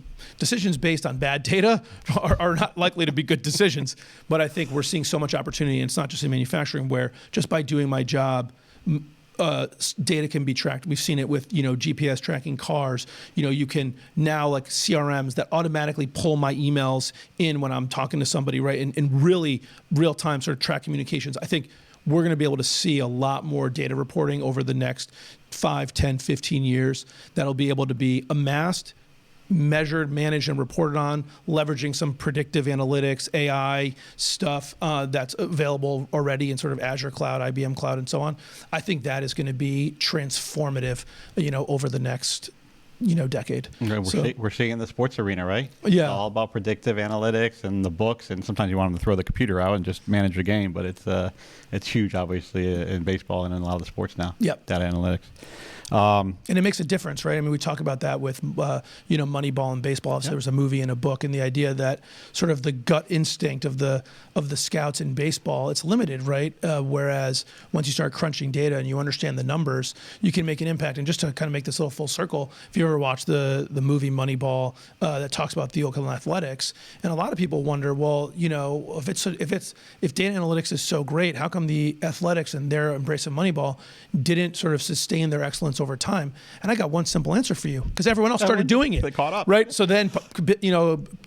A: based on bad data are not likely to be good decisions. But I think we're seeing so much opportunity, and it's not just in manufacturing, where just by doing my job, data can be tracked. We've seen it with, GPS tracking cars. You can now, like CRMs that automatically pull my emails in when I'm talking to somebody, right? And really real time sort of track communications. I think we're going to be able to see a lot more data reporting over the next 5, 10, 15 years that'll be able to be amassed, measured, managed, and reported on, leveraging some predictive analytics, AI stuff that's available already in sort of Azure Cloud, IBM Cloud, and so on. I think that is going to be transformative, over the next, decade.
B: We're seeing in the sports arena, right?
A: Yeah.
B: It's all about predictive analytics and the books, and sometimes you want them to throw the computer out and just manage the game, but it's huge, obviously, in baseball and in a lot of the sports now.
A: Yep.
B: Data analytics.
A: And it makes a difference, right? I mean, we talk about that with, Moneyball and baseball. Obviously, There was a movie and a book, and the idea that sort of the gut instinct of the scouts in baseball, it's limited, right? Whereas once you start crunching data and you understand the numbers, you can make an impact. And just to kind of make this little full circle, if you ever watch the movie Moneyball that talks about the Oakland Athletics, and a lot of people wonder, well, if data analytics is so great, how come the Athletics and their embrace of Moneyball didn't sort of sustain their excellence over time? And I got one simple answer for you, because everyone else started doing it.
B: They caught up.
A: Right? So then,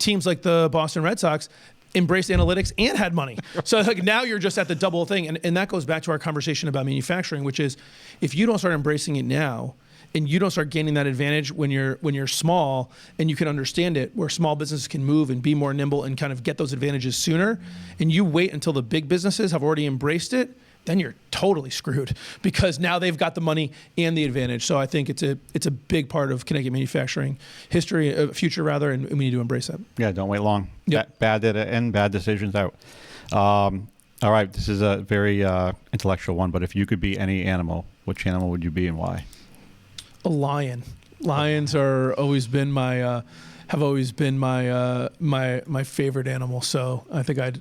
A: teams like the Boston Red Sox embraced analytics and had money. So like now you're just at the double thing. And that goes back to our conversation about manufacturing, which is if you don't start embracing it now, and you don't start gaining that advantage when you're small and you can understand it, where small businesses can move and be more nimble and kind of get those advantages sooner, and you wait until the big businesses have already embraced it, then you're totally screwed, because now they've got the money and the advantage. So I think it's a big part of Connecticut manufacturing history, future rather, and we need to embrace that.
B: Yeah, don't wait long.
A: Yep.
B: Bad data in, bad decisions out. All right, this is a very intellectual one, but if you could be any animal, which animal would you be and why?
A: A lion. Lions are always been my my favorite animal. So I think I'd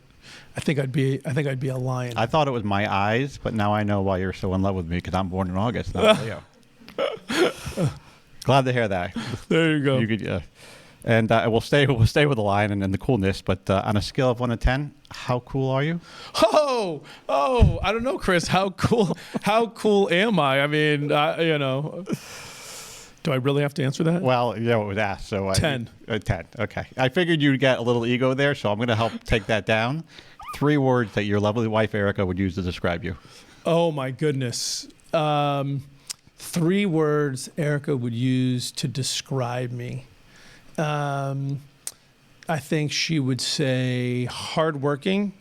A: be a lion.
B: I thought it was my eyes, but now I know why you're so in love with me, because I'm born in August, not Leo. Glad to hear that.
A: There you go.
B: You could, and we'll stay with the lion and the coolness. But on a scale of 1 to 10, how cool are you?
A: Oh! I don't know, Chris. How cool am I? I mean, do I really have to answer that?
B: Well, it was asked, so
A: 10.
B: 10. Okay. I figured you'd get a little ego there, so I'm going to help take that down. 3 words that your lovely wife Erica would use to describe you.
A: Oh my goodness. 3 words Erica would use to describe me. I think she would say hardworking.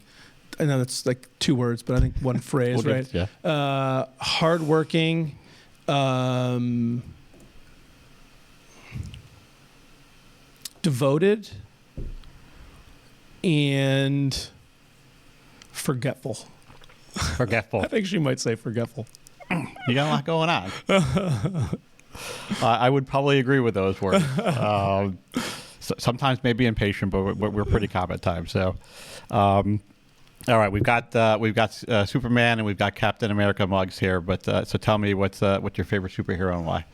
A: I know that's like 2 words, but I think one phrase, right?
B: Yeah.
A: Hardworking. Devoted and forgetful.
B: Forgetful.
A: I think she might say forgetful.
B: You got a lot going on. I would probably agree with those words. Sometimes maybe impatient, but we're pretty calm at times. So, all right, we've got Superman and we've got Captain America mugs here. But so tell me what's your favorite superhero and why?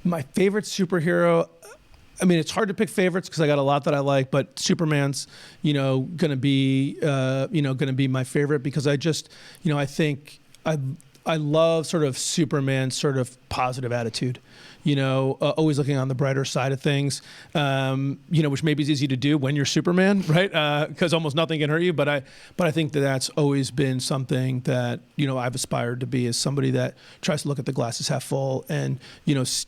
A: My favorite superhero. I mean, it's hard to pick favorites because I got a lot that I like, but Superman's, gonna be my favorite, because I just, I think I love sort of Superman's sort of positive attitude, always looking on the brighter side of things, which maybe is easy to do when you're Superman, right? Because almost nothing can hurt you. But I think that's always been something that, I've aspired to be, as somebody that tries to look at the glasses half full and,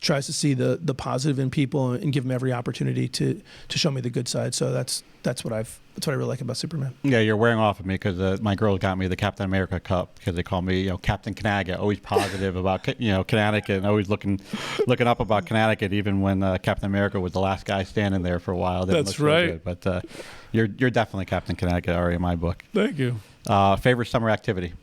A: tries to see the positive in people and give them every opportunity to show me the good side. So that's what I really like about Superman.
B: Yeah, you're wearing off of me, because my girls got me the Captain America cup, because they call me, Captain Connecticut, always positive about, Connecticut, and always looking up about Connecticut, even when Captain America was the last guy standing there for a while.
A: That's right.
B: So but you're definitely Captain Connecticut, Ari, in my book.
A: Thank you.
B: Favorite summer activity?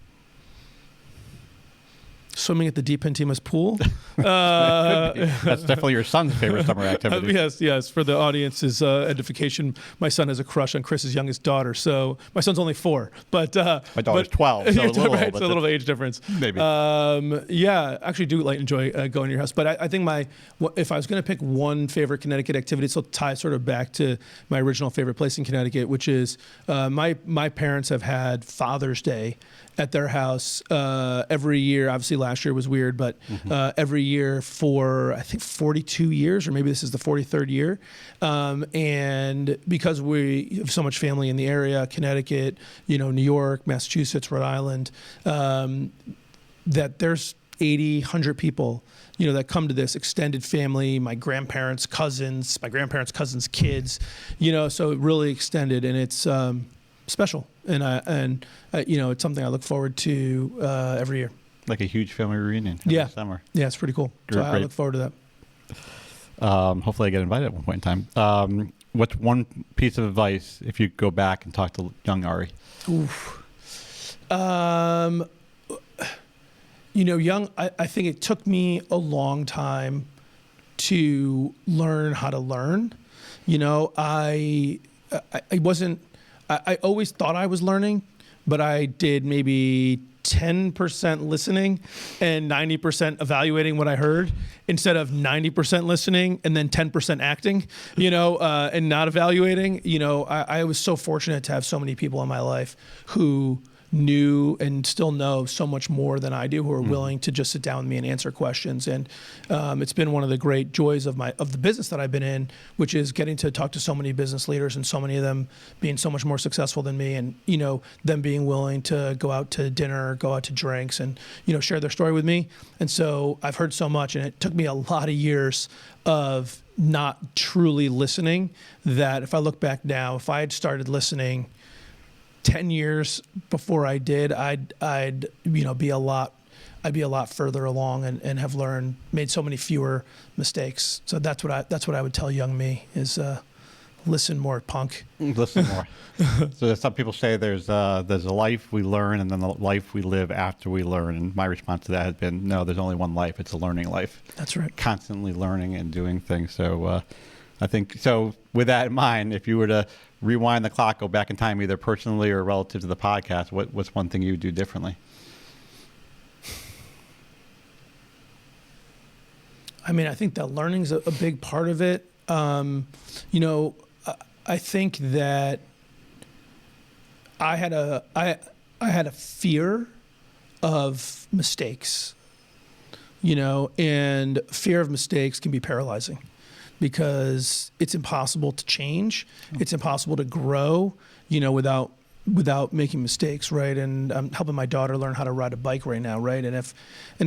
A: Swimming at the DiPentima's pool.
B: That's definitely your son's favorite summer activity.
A: Yes. For the audience's edification, my son has a crush on Chris's youngest daughter. So my son's only 4, but
B: my daughter's 12. So a little,
A: right, it's a little age difference.
B: Maybe.
A: Yeah, actually do enjoy going to your house. But I think if I was going to pick one favorite Connecticut activity, it'll tie sort of back to my original favorite place in Connecticut, which is my parents have had Father's Day at their house every year. Obviously, last year was weird, but every year for, I think, 42 years, or maybe this is the 43rd year. And because we have so much family in the area, Connecticut, New York, Massachusetts, Rhode Island, that there's 80, 100 people, that come to this extended family, my grandparents' cousins, kids, so it really extended, and it's special. And it's something I look forward to every year.
B: Like a huge family reunion every summer.
A: Yeah, it's pretty cool. So I look forward to that.
B: Hopefully I get invited at one point in time. What's one piece of advice if you go back and talk to young Ari?
A: Oof. I think it took me a long time to learn how to learn. I always thought I was learning, but I did maybe 10% listening and 90% evaluating what I heard, instead of 90% listening and then 10% acting, and not evaluating. I was so fortunate to have so many people in my life who knew and still know so much more than I do, who are willing to just sit down with me and answer questions. And it's been one of the great joys of the business that I've been in, which is getting to talk to so many business leaders, and so many of them being so much more successful than me, and them being willing to go out to dinner, go out to drinks, and share their story with me. And so I've heard so much, and it took me a lot of years of not truly listening, that if I look back now, if I had started listening 10 years before I did, I'd be a lot further along, and have made so many fewer mistakes. So that's what I would tell young me is listen more, punk.
B: Listen more. So some people say there's a life we learn, and then the life we live after we learn. And my response to that has been, no, there's only one life. It's a learning life.
A: That's right.
B: Constantly learning and doing things. So I think, so with that in mind, if you were to rewind the clock, go back in time, either personally or relative to the podcast, what's one thing you would do differently?
A: I mean, I think that learning's a big part of it. I think that I had a fear of mistakes, and fear of mistakes can be paralyzing, because it's impossible to change. It's impossible to grow, without making mistakes, right? And I'm helping my daughter learn how to ride a bike right now, right? And if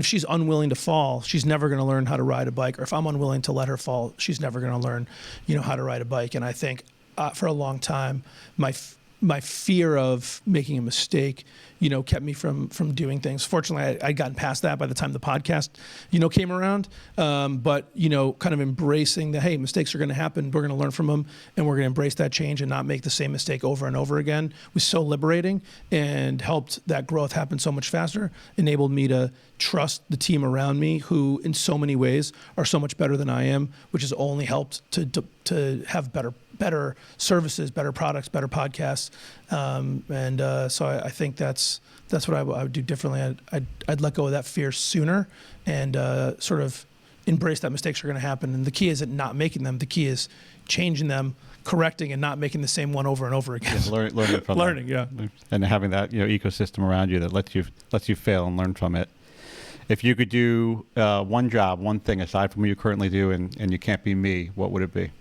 A: she's unwilling to fall, she's never going to learn how to ride a bike. Or if I'm unwilling to let her fall, she's never going to learn, how to ride a bike. And I think for a long time, my fear of making a mistake, kept me from doing things. Fortunately, I'd gotten past that by the time the podcast, came around. But, kind of embracing that, hey, mistakes are going to happen. We're going to learn from them, and we're going to embrace that change and not make the same mistake over and over again, was so liberating, and helped that growth happen so much faster, enabled me to trust the team around me, who in so many ways are so much better than I am, which has only helped to have better services, better products, better podcasts. So I think that's what I would do differently. I'd let go of that fear sooner, and sort of embrace that mistakes are going to happen. And the key isn't not making them. The key is changing them, correcting, and not making the same one over and over again.
B: Yeah, learning from
A: learning, yeah.
B: And having that ecosystem around you that lets you fail and learn from it. If you could do one job, one thing aside from what you currently do, and you can't be me, what would it be?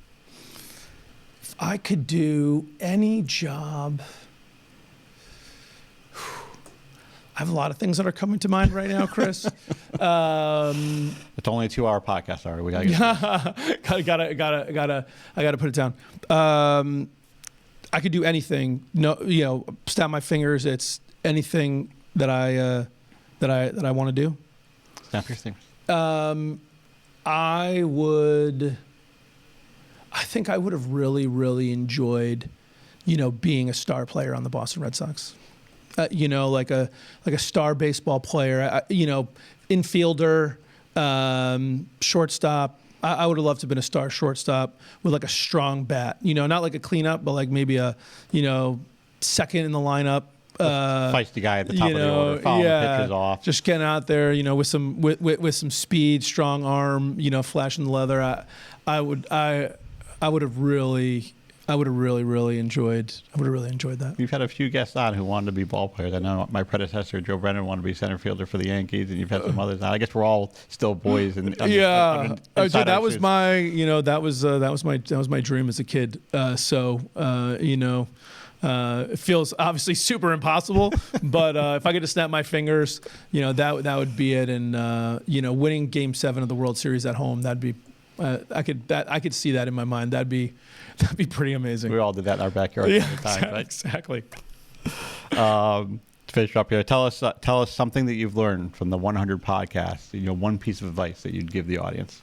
A: If I could do any job, I have a lot of things that are coming to mind right now, Chris.
B: It's only a 2-hour podcast, Ari. We gotta put it down. I could do anything. No, snap my fingers. It's anything that I want to do. Snap your fingers.
A: I think I would have really, really enjoyed, being a star player on the Boston Red Sox. Like a star baseball player. Infielder, shortstop. I would have loved to have been a star shortstop with like a strong bat. Not like a cleanup, but like maybe a, second in the lineup.
B: Feisty guy at the top of the order, following pitchers off. Just
A: getting out there, with some speed, strong arm, flashing the leather. I would have really enjoyed that.
B: You've had a few guests on who wanted to be ball players. I know my predecessor, Joe Brennan, wanted to be center fielder for the Yankees, and you've had some others on. I guess we're all still boys. That
A: was my, that was my dream as a kid. It feels obviously super impossible, but if I could just snap my fingers, that would be it. And winning Game 7 of the World Series at home, that'd be. I could see that in my mind. That'd be pretty amazing.
B: We all did that in our backyard all the time, right?
A: Exactly.
B: To finish up here, tell us something that you've learned from the 100 podcasts. One piece of advice that you'd give the audience.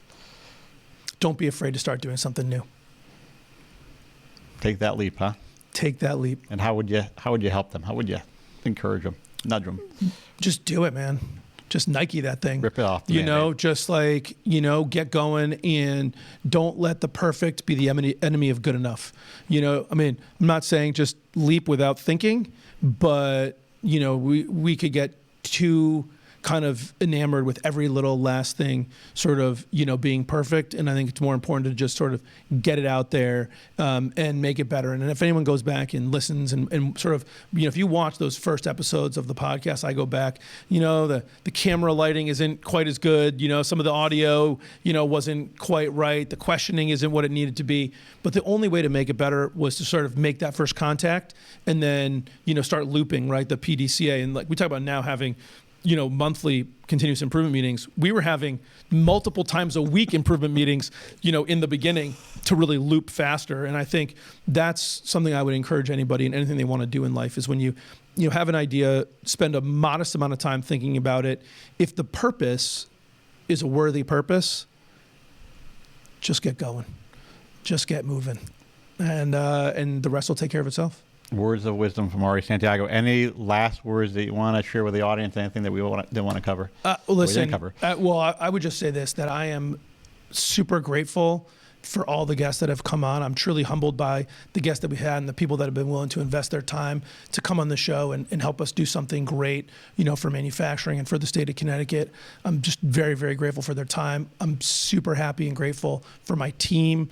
A: Don't be afraid to start doing something new.
B: Take that leap, huh?
A: Take that leap.
B: And how would you help them? How would you encourage them, nudge them?
A: Just do it, man. Just Nike that thing.
B: Rip it off.
A: Just like, get going, and don't let the perfect be the enemy of good enough. I'm not saying just leap without thinking, but, we could get too kind of enamored with every little last thing sort of, being perfect. And I think it's more important to just sort of get it out there and make it better. And if anyone goes back and listens and sort of, if you watch those first episodes of the podcast, I go back, the camera lighting isn't quite as good. Some of the audio, wasn't quite right. The questioning isn't what it needed to be. But the only way to make it better was to sort of make that first contact and then, start looping, right? The PDCA. And like we talk about now having, monthly continuous improvement meetings. We were having multiple times a week improvement meetings, in the beginning to really loop faster. And I think that's something I would encourage anybody in anything they want to do in life is when you have an idea, spend a modest amount of time thinking about it. If the purpose is a worthy purpose, just get going, just get moving, and the rest will take care of itself.
B: Words of wisdom from Ari Santiago. Any last words that you want to share with the audience? Anything that we didn't want to cover?
A: Listen, I would just say this, that I am super grateful for all the guests that have come on. I'm truly humbled by the guests that we had and the people that have been willing to invest their time to come on the show and help us do something great, for manufacturing and for the state of Connecticut. I'm just very, very grateful for their time. I'm super happy and grateful for my team,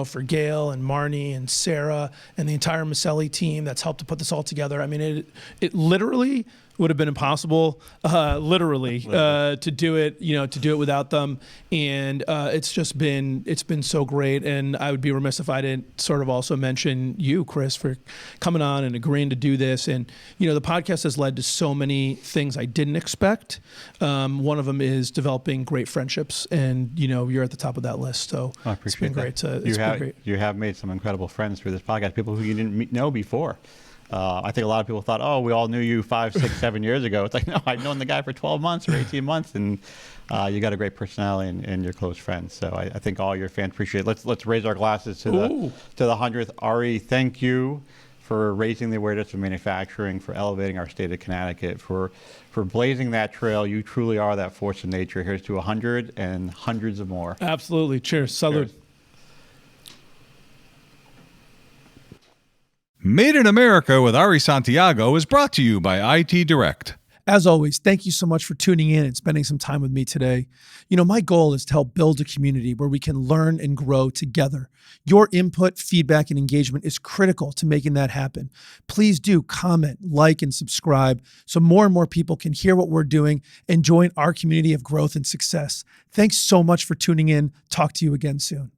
A: for Gail and Marnie and Sarah and the entire Maselli team that's helped to put this all together. I mean, it literally would have been impossible, to do it, without them. And it's been so great. And I would be remiss if I didn't sort of also mention you, Chris, for coming on and agreeing to do this. And, the podcast has led to so many things I didn't expect. One of them is developing great friendships. And, you're at the top of that list. So it's been great.
B: You have made some incredible friends through this podcast, people who you didn't know before. I think a lot of people thought, oh, we all knew you 5, 6, 7 years ago. It's like, no, I've known the guy for 12 months or 18 months, and you got a great personality and you're close friends. So I think all your fans appreciate it. Let's raise our glasses to the 100th. Ari, thank you for raising the awareness of manufacturing, for elevating our state of Connecticut, for blazing that trail. You truly are that force of nature. Here's to 100 and hundreds of more.
A: Absolutely. Cheers. Salud.
B: Cheers.
C: Made in America with Ari Santiago is brought to you by IT Direct.
A: As always, thank you so much for tuning in and spending some time with me today. My goal is to help build a community where we can learn and grow together. Your input, feedback, and engagement is critical to making that happen. Please do comment, like, and subscribe so more and more people can hear what we're doing and join our community of growth and success. Thanks so much for tuning in. Talk to you again soon.